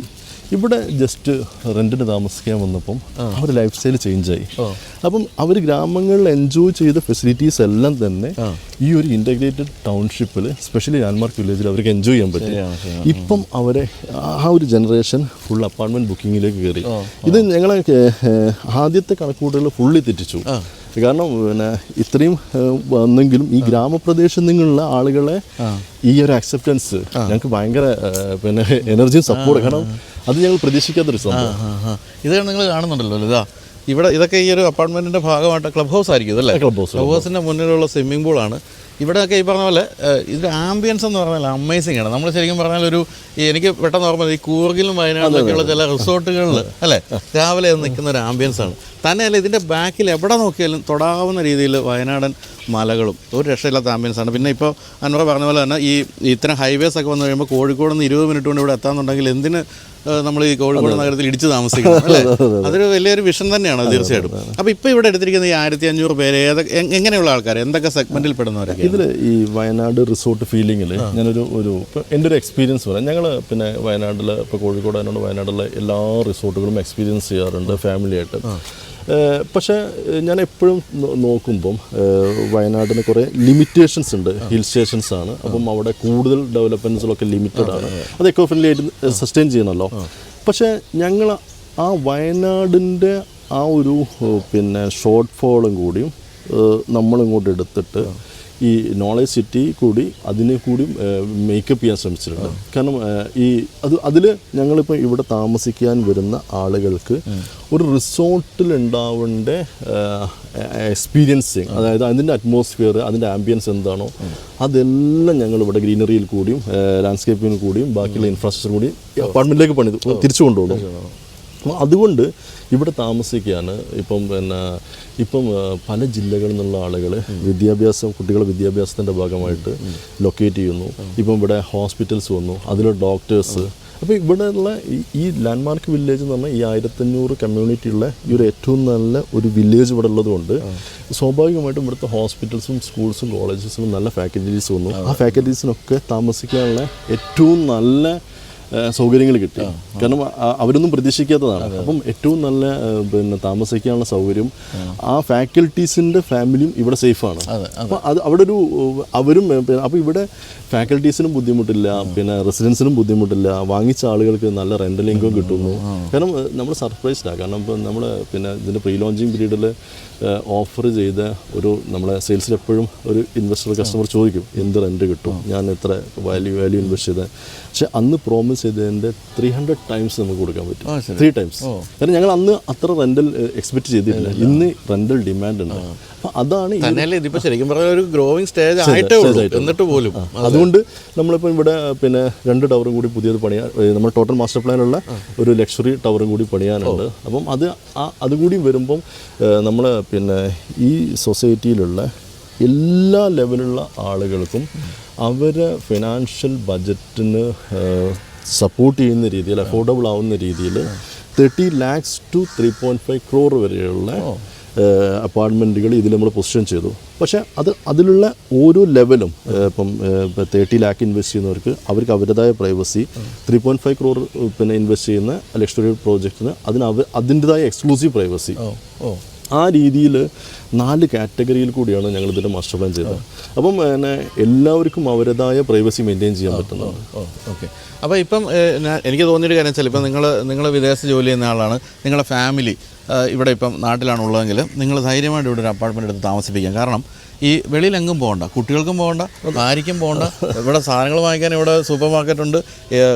ഇവിടെ ജസ്റ്റ് റെൻറ്റിന് താമസിക്കാൻ വന്നപ്പം അവരുടെ ലൈഫ് സ്റ്റൈൽ ചേഞ്ചായി. അപ്പം അവർ ഗ്രാമങ്ങളിൽ എൻജോയ് ചെയ്ത ഫെസിലിറ്റീസ് എല്ലാം തന്നെ ഈ ഒരു ഇൻ്റഗ്രേറ്റഡ് ടൗൺഷിപ്പിൽ, സ്പെഷ്യലി ലാൻഡ്മാർക്ക് വില്ലേജിൽ അവർക്ക് എൻജോയ് ചെയ്യാൻ പറ്റി. ഇപ്പം അവരെ ആ ഒരു ജനറേഷൻ ഫുൾ അപ്പാർട്ട്മെൻറ്റ് ബുക്കിങ്ങിലേക്ക് കയറി. ഇത് ഞങ്ങളെ ആദ്യത്തെ കണക്കുകൂട്ടലുകൾ ഫുള്ളി തെറ്റിച്ചു. കാരണം പിന്നെ ഇത്രയും വന്നെങ്കിലും ഈ ഗ്രാമപ്രദേശത്ത് നിന്നുള്ള ആളുകളെ ഈ ഒരു അക്സെപ്റ്റൻസ് ഞങ്ങൾക്ക് ഭയങ്കര പിന്നെ എനർജിയും സപ്പോർട്ട്, കാരണം അത് ഞങ്ങൾ പ്രതീക്ഷിക്കാത്തൊരു സംഭവം. ഇതാണ് നിങ്ങൾ കാണുന്നുണ്ടല്ലോ ഇതാ ഇവിടെ, ഇതൊക്കെ ഈ ഒരു അപ്പാർട്ട്മെൻറ്റിൻ്റെ ഭാഗമായിട്ട് ക്ലബ് ഹൗസ് ആയിരിക്കും ഇതല്ലേ? ക്ലബ് ഹൗസിൻ്റെ മുന്നിലുള്ള സ്വിമ്മിംഗ് പൂളാണ്. ഇവിടെയൊക്കെ ഈ പറഞ്ഞ പോലെ ഇതിൻ്റെ ആംബിയൻസ് എന്ന് പറഞ്ഞാൽ അമേസിംഗ് ആണ്. നമ്മൾ ശരിക്കും പറഞ്ഞാൽ എനിക്ക് പെട്ടെന്ന് ഓർമ്മ ഈ കൂർഗിലും വയനാട്ടിലൊക്കെയുള്ള ചില റിസോർട്ടുകളിൽ അല്ലേ രാവിലെ നിൽക്കുന്ന ഒരു ആംബിയൻസ് ആണ്. തന്നെയല്ല ഇതിൻ്റെ ബാക്കിൽ എവിടെ നോക്കിയാലും തൊടാവുന്ന രീതിയിൽ വയനാടൻ മലകളും ഒരു രക്ഷയില്ലാത്ത ആംബിയൻസ് ആണ്. പിന്നെ ഇപ്പോൾ അൻവർ പറഞ്ഞ പോലെ തന്നെ ഇത്തരം ഹൈവേസ് ഒക്കെ വന്നു കഴിയുമ്പോൾ കോഴിക്കോട് നിന്ന് 20 മിനിറ്റ് കൊണ്ട് ഇവിടെ എത്താമെന്നുണ്ടെങ്കിൽ എന്തിന് നമ്മൾ ഈ കോഴിക്കോട് നഗരത്തിൽ ഇടിച്ച് താമസിക്കണം അല്ലേ? അതൊരു വലിയൊരു വിഷൻ തന്നെയാണ് തീർച്ചയായിട്ടും. അപ്പോൾ ഇപ്പോൾ ഇവിടെ എടുത്തിരിക്കുന്ന ഈ 1500 പേര് എങ്ങനെയുള്ള ആൾക്കാർ, എന്തൊക്കെ സെഗ്മെൻറ്റിൽ പെടുന്നവരൊക്കെ? ഇതിൽ ഈ വയനാട് റിസോർട്ട് ഫീലിങ്ങിൽ ഞാനൊരു ഇപ്പോൾ എൻ്റെ ഒരു എക്സ്പീരിയൻസ് പറയാം. ഞങ്ങൾ പിന്നെ വയനാട്ടിൽ, ഇപ്പോൾ കോഴിക്കോട് ആയതുകൊണ്ട് വയനാട്ടിലെ എല്ലാ റിസോർട്ടുകളും എക്സ്പീരിയൻസ് ചെയ്യാറുണ്ട് ഫാമിലിയായിട്ട്. പക്ഷേ ഞാൻ എപ്പോഴും നോക്കുമ്പം വയനാടിന് കുറേ ലിമിറ്റേഷൻസ് ഉണ്ട്. ഹിൽ സ്റ്റേഷൻസ് ആണ്, അപ്പം അവിടെ കൂടുതൽ ഡെവലപ്മെൻറ്റ്സുകളൊക്കെ ലിമിറ്റഡ് ആണ്. അത് എക്കോ ഫ്രണ്ട്ലി ആയിട്ട് സസ്റ്റെയിൻ ചെയ്യണമല്ലോ. പക്ഷേ ഞങ്ങൾ ആ വയനാടിൻ്റെ ആ ഒരു പിന്നെ ഷോർട്ട് ഫോളും കൂടിയും നമ്മളിങ്ങോട്ട് എടുത്തിട്ട് ഈ നോളേജ് സിറ്റി കൂടി അതിനെ കൂടി മേക്കപ്പ് ചെയ്യാൻ ശ്രമിച്ചിട്ടുണ്ട്. കാരണം അതിൽ ഞങ്ങളിപ്പോൾ ഇവിടെ താമസിക്കാൻ വരുന്ന ആളുകൾക്ക് ഒരു റിസോർട്ടിൽ ഉണ്ടാവേണ്ട എക്സ്പീരിയൻസിങ്, അതായത് അതിൻ്റെ അറ്റ്മോസ്ഫിയർ, അതിൻ്റെ ആംബിയൻസ് എന്താണോ അതെല്ലാം ഞങ്ങളിവിടെ ഗ്രീനറിയിൽ കൂടിയും ലാൻഡ്സ്കേപ്പിന് കൂടിയും ബാക്കിയുള്ള ഇൻഫ്രാസ്ട്രക്ചർ കൂടി അപ്പാർട്ട്മെൻറ്റിലേക്ക് തിരിച്ചു കൊണ്ടുപോകും. അതുകൊണ്ട് ഇവിടെ താമസിക്കാൻ ഇപ്പം പല ജില്ലകളിൽ നിന്നുള്ള ആളുകൾ കുട്ടികളുടെ വിദ്യാഭ്യാസത്തിൻ്റെ ഭാഗമായിട്ട് ലൊക്കേറ്റ് ചെയ്യുന്നു. ഇപ്പം ഇവിടെ ഹോസ്പിറ്റൽസ് വന്നു, അതിൽ ഡോക്ടേഴ്സ്. അപ്പോൾ ഇവിടെയുള്ള ഈ ലാൻഡ്മാർക്ക് വില്ലേജ് എന്ന് പറഞ്ഞാൽ ഈ 1500 കമ്മ്യൂണിറ്റിയുള്ള ഈ ഒരു ഏറ്റവും നല്ല ഒരു വില്ലേജ് ഇവിടെ ഉള്ളതുകൊണ്ട് സ്വാഭാവികമായിട്ടും ഇവിടുത്തെ ഹോസ്പിറ്റൽസും സ്കൂൾസും കോളേജസും നല്ല ഫാക്കൽറ്റീസ് വന്നു. ആ ഫാക്കൽറ്റീസിനൊക്കെ താമസിക്കാനുള്ള ഏറ്റവും നല്ല സൗകര്യങ്ങൾ കിട്ടി. കാരണം അവരൊന്നും പ്രതീക്ഷിക്കാത്തതാണ്. അപ്പം ഏറ്റവും നല്ല പിന്നെ താമസിക്കാനുള്ള സൗകര്യം ആ ഫാക്കൽറ്റീസിൻ്റെ ഫാമിലിയും ഇവിടെ സേഫാണ്. അപ്പോൾ അത് അവിടെ ഒരു അവരും അപ്പോൾ ഇവിടെ ഫാക്കൽറ്റീസിനും ബുദ്ധിമുട്ടില്ല, പിന്നെ റെസിഡൻസിനും ബുദ്ധിമുട്ടില്ല, വാങ്ങിച്ച ആളുകൾക്ക് നല്ല റെൻ്റൽ ഇൻകം കിട്ടുന്നു. കാരണം നമ്മൾ സർപ്രൈസ്ഡാണ്. കാരണം ഇപ്പോൾ നമ്മൾ പിന്നെ ഇതിൻ്റെ പ്രീ ലോഞ്ചിങ് പീരീഡിൽ ഓഫർ ചെയ്ത ഒരു നമ്മളെ സെയിൽസിൽ എപ്പോഴും ഒരു ഇൻവെസ്റ്റർ കസ്റ്റമർ ചോദിക്കും എന്ത് റെൻറ്റ് കിട്ടും, ഞാൻ എത്ര വാല്യൂ ഇൻവെസ്റ്റ് ചെയ്തത്. പക്ഷെ അന്ന് പ്രോമിസ് ചെയ്തതിൻ്റെ 300 ടൈംസ് നമുക്ക് കൊടുക്കാൻ പറ്റും. 3 ടൈംസ്. കാരണം ഞങ്ങൾ അന്ന് അത്ര റെൻ്റൽ എക്സ്പെക്ട് ചെയ്തിട്ടില്ല. ഇന്ന് റെൻ്റൽ ഡിമാൻഡ് ഉണ്ട്. അപ്പോൾ അതാണ് ഇതിപ്പോൾ ശരിക്കും പറഞ്ഞാൽ ഒരു ഗ്രോയിങ് സ്റ്റേജ് ആയിട്ടേ ഉള്ളൂ എന്നിട്ട് പോലും. അതുകൊണ്ട് നമ്മളിപ്പോൾ ഇവിടെ പിന്നെ 2 ടവറും കൂടി പുതിയത് പണിയാൻ, നമ്മൾ ടോട്ടൽ മാസ്റ്റർ പ്ലാനുള്ള ഒരു ലക്ഷറി ടവറും കൂടി പണിയാനുണ്ട്. അപ്പം അതുകൂടി വരുമ്പം നമ്മൾ പിന്നെ ഈ സൊസൈറ്റിയിലുള്ള എല്ലാ ലെവലുള്ള ആളുകൾക്കും അവരെ ഫിനാൻഷ്യൽ ബഡ്ജറ്റിന് സപ്പോർട്ട് ചെയ്യുന്ന രീതിയിൽ, അഫോർഡബിൾ ആവുന്ന രീതിയിൽ 30 lakhs to 3.5 crore വരെയുള്ള അപ്പാർട്ട്മെൻറ്റുകൾ ഇതിൽ നമ്മൾ പൊസിഷൻ ചെയ്തു. പക്ഷേ അതിലുള്ള ഓരോ ലെവലും ഇപ്പം 30 lakh ഇൻവെസ്റ്റ് ചെയ്യുന്നവർക്ക് അവർക്ക് അവരുടേതായ പ്രൈവസി, 3.5 crore പിന്നെ ഇൻവെസ്റ്റ് ചെയ്യുന്ന ലക്ഷറി പ്രോജക്റ്റിന് അതിൻ്റെതായ എക്സ്ക്ലൂസീവ് പ്രൈവസി. ആ രീതിയിൽ 4 കാറ്റഗറിയിൽ കൂടിയാണ് ഞങ്ങൾ ഇതിൻ്റെ മാസ്റ്റർ പ്ലാൻ ചെയ്തത്. അപ്പം പിന്നെ എല്ലാവർക്കും അവരുടേതായ പ്രൈവസി മെയിൻറ്റെയിൻ ചെയ്യാൻ പറ്റുന്നുണ്ട്. ഓക്കെ. അപ്പോൾ ഇപ്പം എനിക്ക് തോന്നിയൊരു കാര്യം വെച്ചാൽ ഇപ്പം നിങ്ങൾ വിദേശ ജോലി ചെയ്യുന്ന ആളാണ്, നിങ്ങളുടെ ഫാമിലി ഇവിടെ ഇപ്പം നാട്ടിലാണുള്ളതെങ്കിൽ നിങ്ങൾ ധൈര്യമായിട്ട് ഇവിടെ ഒരു അപ്പാർട്ട്മെൻറ്റ് എടുത്ത് താമസിപ്പിക്കാം. കാരണം ഈ വെളിയിലെങ്ങും പോകണ്ട, കുട്ടികൾക്കും പോകണ്ട, ഭാര്യയ്ക്കും പോകണ്ട. ഇവിടെ സാധനങ്ങൾ വാങ്ങിക്കാൻ ഇവിടെ സൂപ്പർ മാർക്കറ്റ് ഉണ്ട്,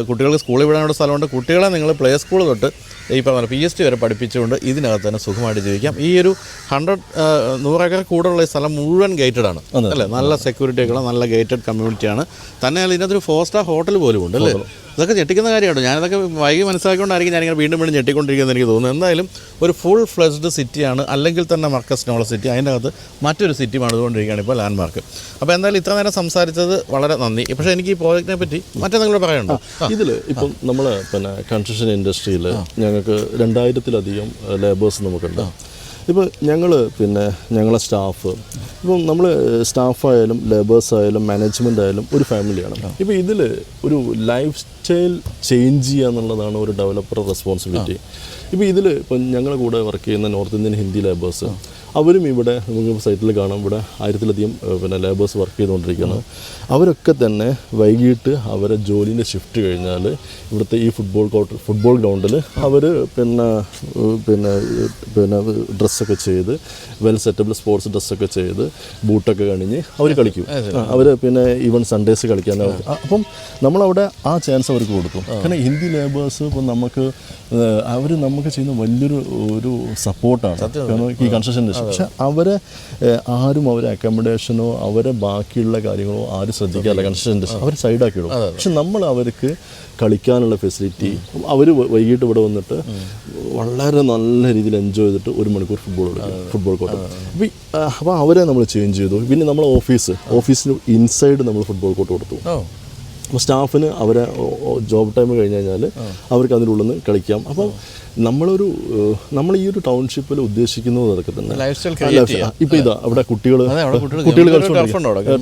കുട്ടികൾക്ക് സ്കൂളിൽ വിടാൻ ഇവിടെ സ്ഥലമുണ്ട്. കുട്ടികളെ നിങ്ങൾ പ്ലേ സ്കൂൾ തൊട്ട് ഈ പറഞ്ഞ PhD വരെ പഠിപ്പിച്ചുകൊണ്ട് ഇതിനകത്ത് തന്നെ സുഖമായിട്ട് ജീവിക്കാം. ഈ ഒരു 100 ഏക്കർ കൂടുതലുള്ള ഈ സ്ഥലം മുഴുവൻ ഗേറ്റഡ് ആണ് അല്ലേ, നല്ല സെക്യൂരിറ്റി ഒക്കെ ഉള്ള നല്ല ഗേറ്റഡ് കമ്മ്യൂണിറ്റിയാണ്. തന്നെ ഇതിനകത്തൊരു 4-star ഹോട്ടൽ പോലും ഉണ്ട് അല്ലേ. ഇതൊക്കെ ഞെട്ടിക്കുന്ന കാര്യമാണ്. ഞാനിതൊക്കെ വൈകി മനസ്സിലാക്കിക്കൊണ്ടായിരിക്കും ഞാനിങ്ങനെ വീണ്ടും ഞെട്ടിക്കൊണ്ടിരിക്കുന്നത് എനിക്ക് തോന്നുന്നു. എന്തായാലും ഒരു ഫുൾ ഫ്ലെജ്ഡ് സിറ്റിയാണ്, അല്ലെങ്കിൽ തന്നെ മർക്കസിനുള്ള സിറ്റി, അതിൻ്റെ അകത്ത് മറ്റൊരു സിറ്റി പണിതുകൊണ്ടിരിക്കുകയാണ് ഇപ്പോൾ ലാൻഡ്മാർക്ക്. അപ്പോൾ എന്തായാലും ഇത്ര നേരം സംസാരിച്ചത് വളരെ നന്ദി. പക്ഷേ എനിക്ക് ഈ പ്രോജക്റ്റിനെ പറ്റി മറ്റെന്തെങ്കിലും പറയാനുണ്ടോ? ഇതിൽ ഇപ്പം നമ്മൾ പിന്നെ കൺസ്ട്രക്ഷൻ ഇൻഡസ്ട്രിയിൽ ഞങ്ങൾക്ക് 2000-ലധികം ലേബേഴ്സ് നമുക്കുണ്ട്. ഇപ്പോൾ ഞങ്ങളെ സ്റ്റാഫ്, ഇപ്പം നമ്മൾ സ്റ്റാഫായാലും ലേബേഴ്സായാലും മാനേജ്മെൻ്റ് ആയാലും ഒരു ഫാമിലിയാണ്. ഇപ്പോൾ ഇതിൽ ഒരു ലൈഫ് സ്റ്റൈൽ ചേഞ്ച് ചെയ്യുക എന്നുള്ളതാണ് ഒരു ഡെവലപ്പർ റെസ്പോൺസിബിലിറ്റി. ഇപ്പോൾ ഇതിൽ ഇപ്പം ഞങ്ങളുടെ കൂടെ വർക്ക് ചെയ്യുന്ന നോർത്ത് ഇന്ത്യൻ ഹിന്ദി ലേബേഴ്സ്, അവരും ഇവിടെ നമുക്ക് സൈറ്റിൽ കാണാം, ഇവിടെ 1000-ലധികം ലേബേഴ്സ് വർക്ക് ചെയ്തുകൊണ്ടിരിക്കുന്നത്. അവരൊക്കെ തന്നെ വൈകിട്ട് അവരെ ജോലിൻ്റെ ഷിഫ്റ്റ് കഴിഞ്ഞാൽ ഇവിടുത്തെ ഈ ഫുട്ബോൾ ഗ്രൗണ്ടിൽ അവർ പിന്നെ ഡ്രസ്സൊക്കെ ചെയ്ത് വെൽ സെറ്റബിൾ സ്പോർട്സ് ഡ്രസ്സൊക്കെ ചെയ്ത് ബൂട്ടൊക്കെ കണിഞ്ഞ് അവർ കളിക്കും. അവർ പിന്നെ ഈവൻ സൺഡേസ് കളിക്കാനാവും. അപ്പം നമ്മളവിടെ ആ ചാൻസ് അവർക്ക് കൊടുത്തു. കാരണം ഹിന്ദി ലേബേഴ്സ് ഇപ്പം നമുക്ക് ചെയ്യുന്ന വലിയൊരു സപ്പോർട്ടാണ് കാരണം ഈ കൺസ്ട്രക്ഷൻ ഇൻഡസ്ട്രി. പക്ഷെ അവരെ അക്കോമഡേഷനോ അവരെ ബാക്കിയുള്ള കാര്യങ്ങളോ ആരും ശ്രദ്ധിക്കാറില്ല. കൺസ്ട്രക്ഷൻ ഇൻഡസ്ട്രി അവർ സൈഡാക്കിയിടും. പക്ഷെ നമ്മൾ അവർക്ക് കളിക്കാനുള്ള ഫെസിലിറ്റി, അവർ വൈകിട്ട് ഇവിടെ വന്നിട്ട് വളരെ നല്ല രീതിയിൽ എൻജോയ് ചെയ്തിട്ട് 1 മണിക്കൂർ ഫുട്ബോൾ കോർട്ട്. അപ്പോൾ അവരെ നമ്മൾ ചേഞ്ച് ചെയ്തു. പിന്നെ നമ്മൾ ഓഫീസിന് ഇൻസൈഡ് നമ്മൾ ഫുട്ബോൾ കോർട്ട് കൊടുത്തു. അപ്പോൾ സ്റ്റാഫിന് അവരെ ജോബ് ടൈം കഴിഞ്ഞ് കഴിഞ്ഞാൽ അവർക്ക് അതിനുള്ളിൽ നിന്ന് കളിക്കാം. അപ്പം നമ്മൾ ഈ ഒരു ടൗൺഷിപ്പിൽ ഉദ്ദേശിക്കുന്നത് അതൊക്കെ തന്നെ. ഇപ്പം ഇതാ അവിടെ കുട്ടികൾ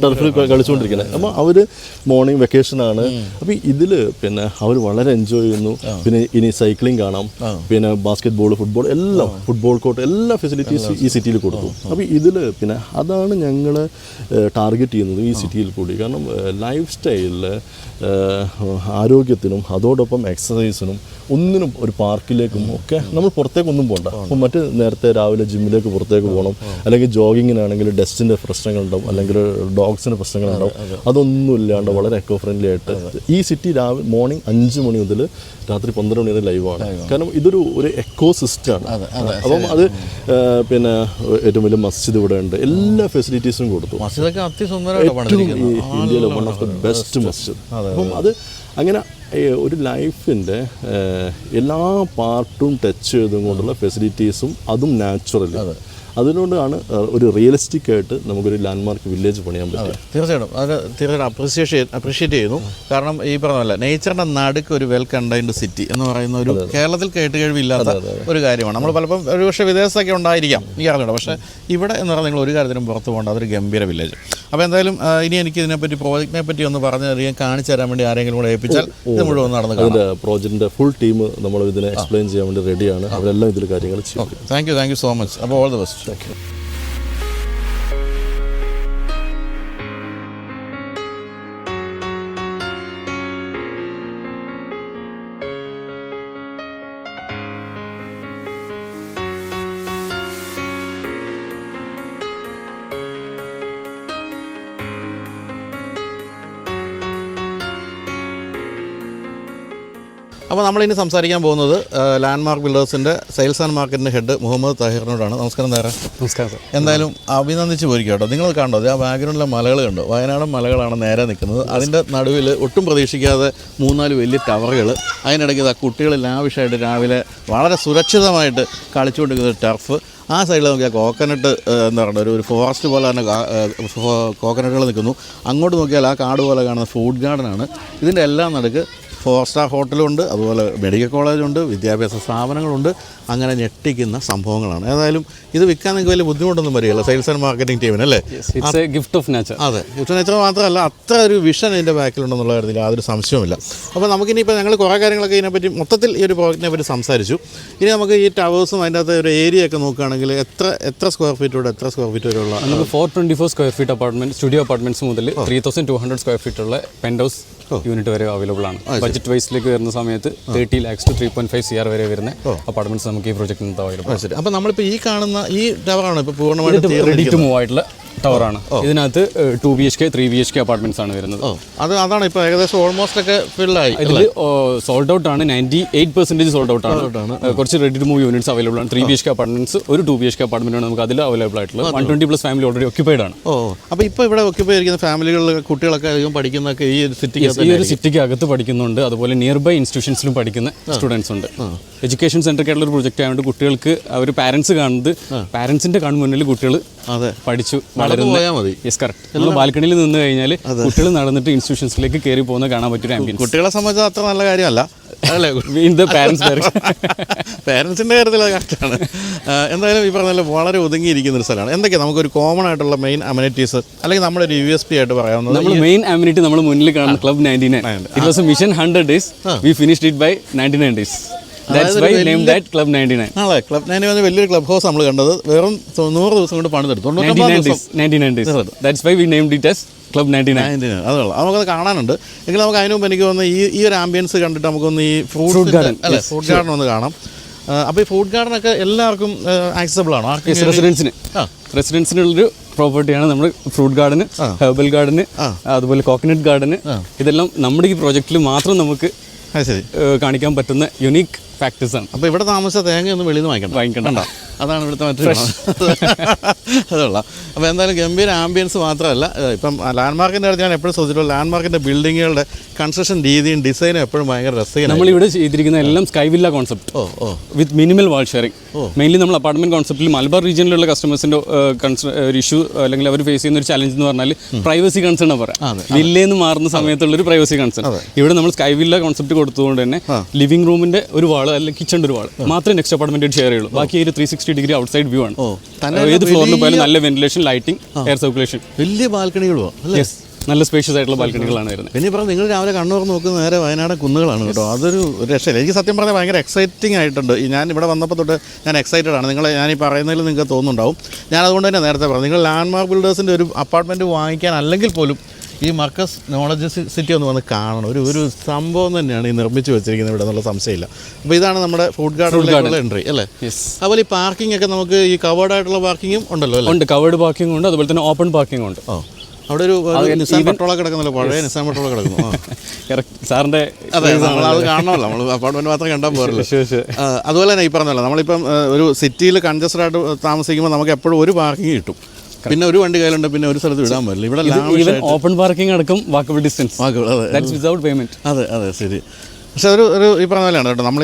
ടർഫിൽ കളിച്ചുകൊണ്ടിരിക്കുന്നത്. അപ്പോൾ അവർ മോർണിംഗ് വെക്കേഷനാണ്. അപ്പോൾ ഇതിൽ പിന്നെ അവർ വളരെ എൻജോയ് ചെയ്യുന്നു. പിന്നെ ഇനി സൈക്ലിംഗ് കാണാം, പിന്നെ ബാസ്കറ്റ് ബോൾ, ഫുട്ബോൾ കോർട്ട്, എല്ലാ ഫെസിലിറ്റീസും ഈ സിറ്റിയിൽ കൊടുത്തു. അപ്പോൾ ഇതിൽ പിന്നെ അതാണ് ഞങ്ങൾ ടാർഗറ്റ് ചെയ്യുന്നത് ഈ സിറ്റിയിൽ കൂടി. കാരണം ലൈഫ് സ്റ്റൈലിൽ ആരോഗ്യത്തിനും അതോടൊപ്പം എക്സസൈസിനും ഒന്നിനും ഒരു പാർക്കിലേക്കും ഒക്കെ നമ്മൾ പുറത്തേക്കൊന്നും പോകണ്ട. അപ്പം നേരത്തെ രാവിലെ ജിമ്മിലേക്ക് പുറത്തേക്ക് പോകണം, അല്ലെങ്കിൽ ജോഗിങ്ങിനാണെങ്കിൽ ഡസ്റ്റിൻ്റെ പ്രശ്നങ്ങളുണ്ടാവും, അല്ലെങ്കിൽ ഡോഗ്സിൻ്റെ പ്രശ്നങ്ങളുണ്ടാവും. അതൊന്നും ഇല്ലാണ്ട് വളരെ എക്കോ ഫ്രണ്ട്ലി ആയിട്ട് ഈ സിറ്റി മോർണിംഗ് 5 മണി മുതൽ രാത്രി 12 മണി വരെ ലൈവാണ്. കാരണം ഇതൊരു എക്കോ സിസ്റ്റമാണ്. അപ്പം അത് പിന്നെ ഏറ്റവും വലിയ മസ്ജിദ് ഇവിടെ ഉണ്ട്, എല്ലാ ഫെസിലിറ്റീസും കൊടുത്തു. ഇന്ത്യയിലെ വൺ ഓഫ് ദ ബെസ്റ്റ് മസ്ജിദ്. അപ്പം അത് അങ്ങനെ ഒരു ലൈഫിൻ്റെ എല്ലാ പാർട്ടും ടച്ച് ചെയ്തും കൊണ്ടുള്ള ഫെസിലിറ്റീസും അതും നാച്ചുറലി. അതുകൊണ്ടാണ് ഒരു റിയലിസ്റ്റിക് ആയിട്ട് നമുക്കൊരു ലാൻഡ്മാർക്ക് വില്ലേജ് പണിയാൻ പറ്റും. തീർച്ചയായിട്ടും അത് തീർച്ചയായിട്ടും അപ്രീഷിയേറ്റ് ചെയ്യുന്നു. കാരണം ഈ പറഞ്ഞല്ല നേച്ചറിൻ്റെ നടുക്ക് ഒരു വെൽ കണ്ടൈൻഡ് സിറ്റി എന്ന് പറയുന്ന ഒരു കേരളത്തിൽ കേട്ടുകഴിവില്ലാത്ത ഒരു കാര്യമാണ്. നമ്മൾ പലപ്പം ഒരുപക്ഷെ വിദേശത്തൊക്കെ ഉണ്ടായിരിക്കാം ഈ അറിഞ്ഞൂടെ, പക്ഷേ ഇവിടെ എന്ന് പറഞ്ഞാൽ നിങ്ങൾ ഒരു കാര്യത്തിനും പുറത്ത് പോകേണ്ട അതൊരു ഗംഭീര വില്ലേജ്. അപ്പോൾ എന്തായാലും ഇനി എനിക്ക് ഇതിനെപ്പറ്റി പ്രോജക്റ്റിനെ പറ്റി ഒന്ന് പറഞ്ഞു തരികയും കാണിച്ചു തരാൻ വേണ്ടി ആരെങ്കിലും കൂടെ ഏൽപ്പിച്ചാൽ ഇത് മുഴുവൻ നടന്നു കാണാം. അതിൻ്റെ പ്രോജക്റ്റിൻ്റെ ഫുൾ ടീം നമ്മൾ ഇതിനെ എക്സ്പ്ലെയിൻ ചെയ്യാൻ വേണ്ടി റെഡിയാണ്. അവരെല്ലാം ഇതിൽ കാര്യങ്ങൾ ചെയ്യും. Okay, thank you so much. അപ്പോൾ all the best. Thank you. അപ്പോൾ നമ്മളിനി സംസാരിക്കാൻ പോകുന്നത് ലാൻഡ്മാർക്ക് ബിൽഡേഴ്സിൻ്റെ സെയിൽസ് ആൻഡ് മാർക്കറ്റിൻ്റെ ഹെഡ് മുഹമ്മദ് താഹിറിനോടാണ്. നമസ്കാരം താര. നമസ്കാരം സാർ. എന്തായാലും അഭിനന്ദിച്ച് പോയിരിക്കും കേട്ടോ. നിങ്ങൾ കണ്ടോ ആ ബാക്ക്ഗ്രൗണ്ടിലെ മലകൾ കണ്ടോ? വയനാടൻ മലകളാണ് നേരെ നിൽക്കുന്നത്. അതിൻ്റെ നടുവിൽ ഒട്ടും പ്രതീക്ഷിക്കാതെ 3-4 വലിയ ടവറുകൾ, അതിനിടയ്ക്ക് ഇതാ കുട്ടികൾ ലാവിഷായിട്ട് രാവിലെ വളരെ സുരക്ഷിതമായിട്ട് കളിച്ചുകൊണ്ടിരിക്കുന്ന ടർഫ്. ആ സൈഡിൽ നോക്കിയാൽ കോക്കനട്ട് എന്താ പറയുക ഒരു ഫോറസ്റ്റ് പോലെ തന്നെ കോക്കനട്ടുകൾ നിൽക്കുന്നു. അങ്ങോട്ട് നോക്കിയാൽ ആ കാട് പോലെ കാണുന്ന ഫ്രൂട്ട് ഗാർഡനാണ്. ഇതിൻ്റെ എല്ലാം നടുക്ക് 4 സ്റ്റാർ ഹോട്ടലുണ്ട്, അതുപോലെ മെഡിക്കൽ കോളേജുണ്ട്, വിദ്യാഭ്യാസ സ്ഥാപനങ്ങളുണ്ട്. അങ്ങനെ ഞെട്ടിക്കുന്ന സംഭവങ്ങളാണ്. ഏതായാലും ഇത് വിൽക്കാൻ നിങ്ങൾക്ക് വലിയ ബുദ്ധിമുട്ടൊന്നും വരികയില്ല സെയിൽസ് ആൻഡ് മാർക്കറ്റിംഗ് ടീമിന്, അല്ലേ? Gift of nature. അതെ, ഗിഫ്റ്റ് ഓഫ് നേച്ചർ മാത്രമല്ല അത്ര ഒരു വിഷൻ ഇതിൻ്റെ ബാക്കിലുണ്ടെന്നുള്ള കാര്യത്തിൽ യാതൊരു സംശയവുമില്ല. അപ്പോൾ നമുക്കിനിപ്പോൾ ഞങ്ങൾ കുറേ കാര്യങ്ങളൊക്കെ ഇതിനെപ്പറ്റി മൊത്തത്തിൽ ഈ ഒരു പ്രോജക്റ്റിനെ പറ്റി സംസാരിച്ചു. ഇനി നമുക്ക് ഈ ടവേഴ്സും അതിൻ്റെ അകത്ത് ഒരു ഏരിയ ഒക്കെ നോക്കുകയാണെങ്കിൽ എത്ര സ്ക്വയർ ഫീറ്റോടെ എത്ര സ്ക്വയർ ഫീറ്റ് വരെയുള്ള നമുക്ക് 424 square feet apartment, studio apartments മുതൽ 3200 സ്ക്വയർ ഫീറ്റ് ഉള്ള പെൻറ്റ് ഹൗസ് യൂണിറ്റ് വരെ അവൈലബിൾ ആണ്. ബഡ്ജറ്റ് വൈസിലേക്ക് വരുന്ന സമയത്ത് 30 lakhs to 3.5 CR വരെ വരുന്ന അപ്പാർട്ട്മെന്റ്സ് നമുക്ക് ഈ പ്രോജക്റ്റിന് അവൈലബിൾ. ശരി, അപ്പോൾ നമ്മളിപ്പോൾ ഈ കാണുന്ന ഈ ടവറാണ് ഇപ്പോൾ പൂർണ്ണമായിട്ട് റെഡി ടു മൂവ് ആയിട്ടുള്ള ടവറാണ്. ഇതിനകത്ത് 2 BHK 3 BHK അപ്പാർട്ട്മെന്റ്സ് ആണ് വരുന്നത്. അതാണ് ഇപ്പോൾ ഏകദേശം ഓൾമോസ്റ്റ് ഒക്കെ ഫില്ലായി. ഇതിൽ സോൾഡ് ഔട്ട് ആണ്, 98% സോൾഡ് ഔട്ട് ആണ്. കുറച്ച് ready to move units available ആണ്. 3 BHK അപ്പാർട്ട്മെന്റ്സ്, ഒരു 2 BHK അപ്പാർട്ട്മെന്റ് ആണ് നമുക്ക് അതിൽ അവൈലബിൾ ആയിട്ടുള്ളത്. 120+ ഫാമിലി ഓൾറെഡി ഒക്യുപ്പൈഡ് ആണ്. അപ്പോൾ ഇപ്പോൾ ഇവിടെ ഒക്യുപ്പൈ ചെയ്യുന്ന ഫാമിലികളിൽ കുട്ടികളൊക്കെ അധികം പഠിക്കുന്നൊക്കെ ഈ ഒരു സിറ്റിക്ക് അകത്ത് പഠിക്കുന്നുണ്ട്. അതുപോലെ നിയർ ബൈ ഇൻസ്റ്റിറ്റ്യൂഷൻസിലും പഠിക്കുന്ന സ്റ്റുഡൻസ് ഉണ്ട്. എഡ്യൂക്കേഷൻ സെന്ററിലേക്കുള്ള ഒരു പ്രൊജക്റ്റ് ആയതുകൊണ്ട് കുട്ടികൾക്ക് അവർ പാരന്റ്സ് കാണുന്നത്, പാരന്റ്സിന്റെ കൺമുന്നിൽ കുട്ടികൾ പഠിച്ചു മതി. Yes, correct. നമ്മൾ ബാൽക്കണിയിൽ നിന്ന് കഴിഞ്ഞാൽ കുട്ടികൾ നടന്നിട്ട് ഇൻസ്റ്റിറ്റ്യൂഷൻസിലേക്ക് കയറി പോകുന്ന കാണാൻ പറ്റിയ ആംബിയൻസ്. കുട്ടികളെ സംബന്ധിച്ച് അത്ര നല്ല കാര്യമല്ല, പാരൻസിൻ്റെ കാര്യത്തിൽ അത് കറക്റ്റാണ്. എന്തായാലും ഈ പറഞ്ഞാൽ വളരെ ഒതുങ്ങിയിരിക്കുന്ന ഒരു സ്ഥലമാണ്. എന്തൊക്കെയാണ് നമുക്കൊരു കോമൺ ആയിട്ടുള്ള മെയിൻ അമ്യൂണിറ്റീസ് അല്ലെങ്കിൽ നമ്മുടെ ഒരു USP ആയിട്ട് പറയാവുന്നത്? നമ്മൾ മെയിൻ അമ്യൂണിറ്റി നമ്മൾ മുന്നിൽ കാണുന്ന club 99. It was a mission 100 days. We finished it by 99 days. That's why we named that Club 99. ആണല്ലേ, ക്ലബ് 99 വലിയൊരു ക്ലബ് ഹൗസ് നമ്മൾ കണ്ടത് വെറും 100 ദിവസം കൊണ്ട് പണിതെടുത്തു. 99 days. That's why we named it as Club 99. അതുള്ള നമുക്കത് കാണാനുണ്ട്. എങ്കിലും നമുക്ക് അതിന് മുമ്പ് എനിക്ക് തോന്നുന്നു ഈ ഒരു ആംബിയൻസ് കണ്ടിട്ട് നമുക്കൊന്ന് ഈ ഫ്രൂട്ട് ഗാർഡൻ ഒന്ന് കാണാം. അപ്പോൾ ഈ ഫ്രൂട്ട് ഗാർഡനൊക്കെ എല്ലാവർക്കും ആക്സസിബിൾ ആണോ? റെസിഡൻസിനുള്ളൊരു പ്രോപ്പർട്ടിയാണ് നമ്മൾ ഫ്രൂട്ട് ഗാർഡന്, ഹെർബൽ ഗാർഡന്, അതുപോലെ കോക്കനട്ട് ഗാർഡന്. ഇതെല്ലാം നമ്മുടെ ഈ പ്രോജക്റ്റിൽ മാത്രം നമുക്ക് കാണിക്കാൻ പറ്റുന്ന യുണീക്ക് ഫാക്ടേഴ്സ് ആണ്. അപ്പോൾ ഇവിടെ താമസിച്ച തേങ്ങയൊന്നും വെളിയിൽ നിന്ന് വാങ്ങിക്കണ്ട. അതാണ് ഇവിടുത്തെ മറ്റൊരു അതുള്ള. അപ്പോൾ എന്തായാലും ഗംഭീര ആംബിയൻസ് മാത്രമല്ല, ഇപ്പം ലാൻഡ്മാർക്കിൻ്റെ അടുത്ത് ഞാൻ എപ്പോഴും ശ്രദ്ധിച്ചിട്ടുള്ള ലാൻഡ്മാർക്കിൻ്റെ ബിൽഡിങ്ങുകളുടെ കൺസ്ട്രക്ഷൻ രീതിയും ഡിസൈനും എപ്പോഴും ഭയങ്കര രസകരമാണ്. നമ്മളിവിടെ ചെയ്തിരിക്കുന്ന എല്ലാം സ്കൈ വില്ല കോൺസെപ്റ്റ് വിത്ത് മിനിമൽ വാൾ ഷെയറിംഗ്. മെയിൻലി നമ്മൾ അപ്പാർട്ട്മെന്റ് കോൺസെപ്റ്റിൽ മലബാർ റീജിയനിലുള്ള കസ്റ്റമേഴ്സിൻ്റെ ഒരു ഇഷ്യൂ അല്ലെങ്കിൽ അവർ ഫേസ് ചെയ്യുന്ന ഒരു ചലഞ്ച് എന്ന് പറഞ്ഞാൽ പ്രൈവസി കൺസേൺ പറയാം. വില്ലേന്ന് മാറുന്ന സമയത്തുള്ളൊരു പ്രൈവസി കൺസേൺ. ഇവിടെ നമ്മൾ സ്കൈ വില്ല കോൺസെപ്റ്റ് കൊടുത്തുകൊണ്ട് തന്നെ ലിവിംഗ് റൂമിൻ്റെ ഒരു വാൾ അല്ലെങ്കിൽ കിച്ചണിൻ്റെ ഒരു വാൾ മാത്രമേ നെക്സ്റ്റ് അപ്പാർട്ട്മെന്റ് ഷെയർ ചെയ്യുള്ളൂ. ബാക്കി ഒരു 360 ഡിഗ്രി ഔട്ട്സൈഡ് വ്യൂ ആണ്. ഏത് ഫ്ലോറിൽ പോയാലും നല്ല വെന്റിലേഷൻ, ലൈറ്റിംഗ്, എയർ സർക്കുലേഷൻ, വലിയ ബാൽക്കണികളോ. യെസ്, നല്ല സ്പേഷ്യസ് ആയിട്ടുള്ള ബാൽക്കണികളാണ് വരുന്നത്. പിന്നെ പറഞ്ഞാൽ നിങ്ങൾ രാവിലെ കണ്ണൂർ നോക്കുന്ന നേരെ വയനാട് കുന്നുകളാണ് കേട്ടോ. അതൊരു രക്ഷയില്ല. എനിക്ക് സത്യം പറഞ്ഞാൽ ഭയങ്കര എക്സൈറ്റിംഗ് ആയിട്ടുണ്ട്. ഞാൻ ഇവിടെ വന്നപ്പോൾ തൊട്ട് ഞാൻ എക്സൈറ്റഡ് ആണ്. ഞാൻ ഈ പറയുന്നതിൽ നിങ്ങൾക്ക് തോന്നുന്നുണ്ടാവും. ഞാൻ അതുകൊണ്ട് തന്നെ നേരത്തെ പറഞ്ഞു, നിങ്ങൾ ലാൻഡ്മാർക്ക് ബിൽഡേഴ്സിൻ്റെ ഒരു അപ്പാർട്ട്മെൻറ്റ് വാങ്ങിക്കാൻ അല്ലെങ്കിൽ പോലും ഈ മർക്കസ് നോളജ് സിറ്റി ഒന്ന് വന്ന് കാണണം. ഒരു സംഭവം തന്നെയാണ് ഈ നിർമ്മിച്ച് വെച്ചിരിക്കുന്നത് ഇവിടെ എന്നുള്ള സംശയമില്ല. അപ്പോൾ ഇതാണ് നമ്മുടെ ഫുഡ് ഗാർഡനിലേക്കുള്ള എൻട്രി അല്ലേ? അതുപോലെ ഈ പാർക്കിംഗ് ഒക്കെ നമുക്ക് ഈ കവേർഡ് ആയിട്ടുള്ള പാർക്കിങ്ങും ഉണ്ടല്ലോ അല്ലേ? ഉണ്ട്, കവേർഡ് പാർക്കിംഗ് ഉണ്ട്, അതുപോലെ തന്നെ ഓപ്പൺ പാർക്കിംഗ് ഉണ്ട്. അവിടെ ഒരു നിസാൻ പെട്രോളൊക്കെ കിടക്കുന്നല്ലോ, പഴയ നിസാൻ പെട്രോളൊക്കെ കിടക്കുന്നു. സാറിൻ്റെ അതെ, നമ്മളത് കാണണമല്ലോ, നമ്മൾ അപ്പാർട്ട്മെൻറ്റ് മാത്രം കണ്ടാൽ പോരല്ലോ. അതുപോലെ തന്നെ ഈ പറഞ്ഞല്ലോ, നമ്മളിപ്പം ഒരു സിറ്റിയിൽ കൺജസ്റ്റഡ് ആയിട്ട് താമസിക്കുമ്പോൾ നമുക്ക് എപ്പോഴും ഒരു പാർക്കിംഗ് കിട്ടും. പിന്നെ ഒരു വണ്ടി കയ്യിലുണ്ട്, പിന്നെ ഒരു സ്ഥലത്ത് വിടാൻ പറ്റില്ല. ഇവിടെ ഓപ്പൺ പാർക്കിംഗ് അടക്കം വാക്കബിൾ ഡിസ്റ്റൻസ്, വിതൗട്ട് പേയ്മെന്റ്. അതെ ശരി. പക്ഷേ ഒരു ഈ പറഞ്ഞ പോലെയാണ് കേട്ടോ, നമ്മൾ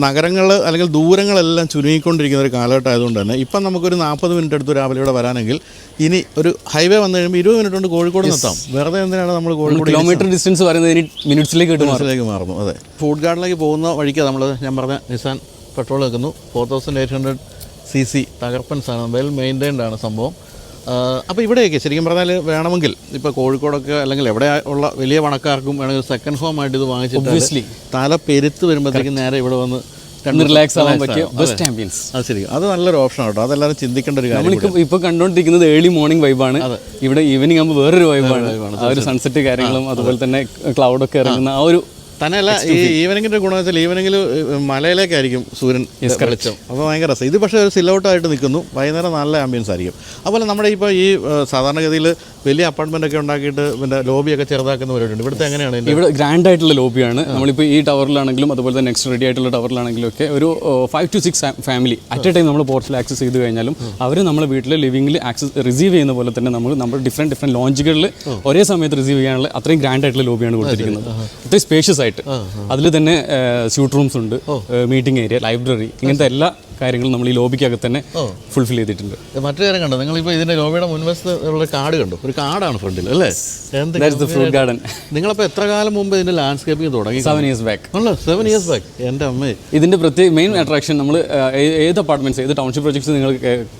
നഗരങ്ങൾ അല്ലെങ്കിൽ ദൂരങ്ങളെല്ലാം ചുരുങ്ങിക്കൊണ്ടിരിക്കുന്ന ഒരു കാലഘട്ടം ആയതുകൊണ്ട് തന്നെ ഇപ്പം നമുക്കൊരു 40 മിനിറ്റ് എടുത്ത് രാവിലെ ഇവിടെ വരാനെങ്കിൽ ഇനി ഒരു ഹൈവേ വന്നു കഴിയുമ്പോൾ 20 മിനിറ്റ് കൊണ്ട് കോഴിക്കോട് എത്താം. വെറുതെ എന്തിനാണ് നമ്മൾ കോഴിക്കോട് കിലോമീറ്റർ ഡിസ്റ്റൻസ് പറയുന്നത് മിനിറ്റ്സിലേക്ക് മാറുന്നു. അതെ, ഫുഡ് ഗാർഡനിലേക്ക് പോകുന്ന വഴിക്ക് നമ്മൾ ഞാൻ പറഞ്ഞ നിസാൻ പെട്രോൾ വെക്കുന്നു. 4800cc തകർപ്പൻ സാധനം, വെൽ മെയിൻറ്റൈൻഡ് ആണ് സംഭവം. അപ്പോൾ ഇവിടെയൊക്കെ ശരിക്കും പറഞ്ഞാൽ വേണമെങ്കിൽ ഇപ്പോൾ കോഴിക്കോടൊക്കെ അല്ലെങ്കിൽ എവിടെ ഉള്ള വലിയ പണക്കാർക്കും വേണമെങ്കിൽ സെക്കൻഡ് ഹോം ആയിട്ട് ഇത് വാങ്ങിച്ചിട്ട് തല പെരുത്ത് വരുമ്പോഴത്തേക്കും നേരെ ഇവിടെ വന്ന് റിലാക്സ് ആവാൻ പറ്റിയ ബെസ്റ്റ് ആംബിയൻസ്. അത് ശരി, അത് നല്ലൊരു ഓപ്ഷനാണ് കേട്ടോ. അതെല്ലാവരും ചിന്തിക്കേണ്ട ഒരു കാര്യം. നമ്മൾക്ക് ഇപ്പോൾ കണ്ടുകൊണ്ടിരിക്കുന്നത് ഏർലി മോർണിംഗ് വൈബാണ്. ഇവിടെ ഈവനിങ് ആകുമ്പോൾ വേറൊരു വൈബാണ്. ആ ഒരു സൺസെറ്റ് കാര്യങ്ങളും അതുപോലെ തന്നെ ക്ലൗഡൊക്കെ ഇറങ്ങുന്ന ആ ഒരു തന്നെയല്ല, ഈ ഈവനിങ്ങിൻ്റെ ഗുണം വെച്ചാൽ ഈവനിങ്ങിൽ മലയിലേക്കായിരിക്കും സൂര്യൻ വെളിച്ചം. അപ്പോൾ ഭയങ്കര രസം. ഇത് പക്ഷേ ഒരു സില്ലൗട്ടായിട്ട് നിൽക്കുന്നു, വൈകുന്നേരം നല്ല ആംബിയൻസ് ആയിരിക്കും. അതുപോലെ നമ്മുടെ ഇപ്പോൾ ഈ സാധാരണഗതിയിൽ വലിയ അപ്പാർട്ട്മെൻറ്റൊക്കെ ഉണ്ടാക്കിയിട്ട് പിന്നെ ലോബിയൊക്കെ ചെറുതാക്കുന്നവരുണ്ട്. ഇവിടുത്തെ എങ്ങനെയാണ്? ഇവിടെ ഗ്രാൻഡ് ആയിട്ടുള്ള ലോബിയാണ്. നമ്മളിപ്പോൾ ഈ ടവറിലാണെങ്കിലും അതുപോലെ തന്നെ നെക്സ്റ്റ് റെഡി ആയിട്ടുള്ള ടവറിലാണെങ്കിലും ഒക്കെ ഒരു 5 to 6 family at A time നമ്മൾ പോർട്ടിൽ ആക്സസ് ചെയ്ത് കഴിഞ്ഞാലും അവർ നമ്മളെ വീട്ടിൽ ലിവിംഗിൽ ആക്സസ് റിസീവ് ചെയ്യുന്ന പോലെ തന്നെ നമ്മൾ ഡിഫറെൻറ്റ് ലോഞ്ചുകളിൽ ഒരേ സമയത്ത് റിസീവ് ചെയ്യാനുള്ള അത്രയും ഗ്രാൻഡ് ആയിട്ടുള്ള ലോബിയാണ് കൊടുത്തിരിക്കുന്നത്. അത്രയും സ്പേഷ്യസ് ആയിട്ട്. അതിൽ തന്നെ സ്യൂട്ട് റൂംസ് ഉണ്ട്, മീറ്റിംഗ് ഏരിയ, ലൈബ്രറി, ഇങ്ങനത്തെ എല്ലാ കാര്യങ്ങളും നമ്മൾ ഈ ലോബിക്കകത്ത് തന്നെ ഫുൾഫിൽ ചെയ്തിട്ടുണ്ട്. മറ്റു കാര്യം കണ്ടോ, നിങ്ങളിപ്പോൾ ഇതിൻ്റെ ലോബിയുടെ മുൻവശത്ത് ഉള്ള കാർഡ് കണ്ടു, ഒരു കാർഡാണ് ഫ്രണ്ടിൽ അല്ലേ? Fruit garden. നിങ്ങളപ്പോൾ എത്ര കാലം മുമ്പ് ഇതിൻ്റെ ലാൻഡ്സ്കേപ്പിംഗ് തുടങ്ങി? 7 years ബാക്ക്. 7 years back. എൻ്റെ അമ്മേ, ഇതിൻ്റെ മെയിൻ അട്രാക്ഷൻ നമ്മൾ ഏത് അപ്പാർട്ട്മെന്റ്സ് ഏത് ടൗൺഷിപ്പ് പ്രൊജക്ട്സ് നിങ്ങൾ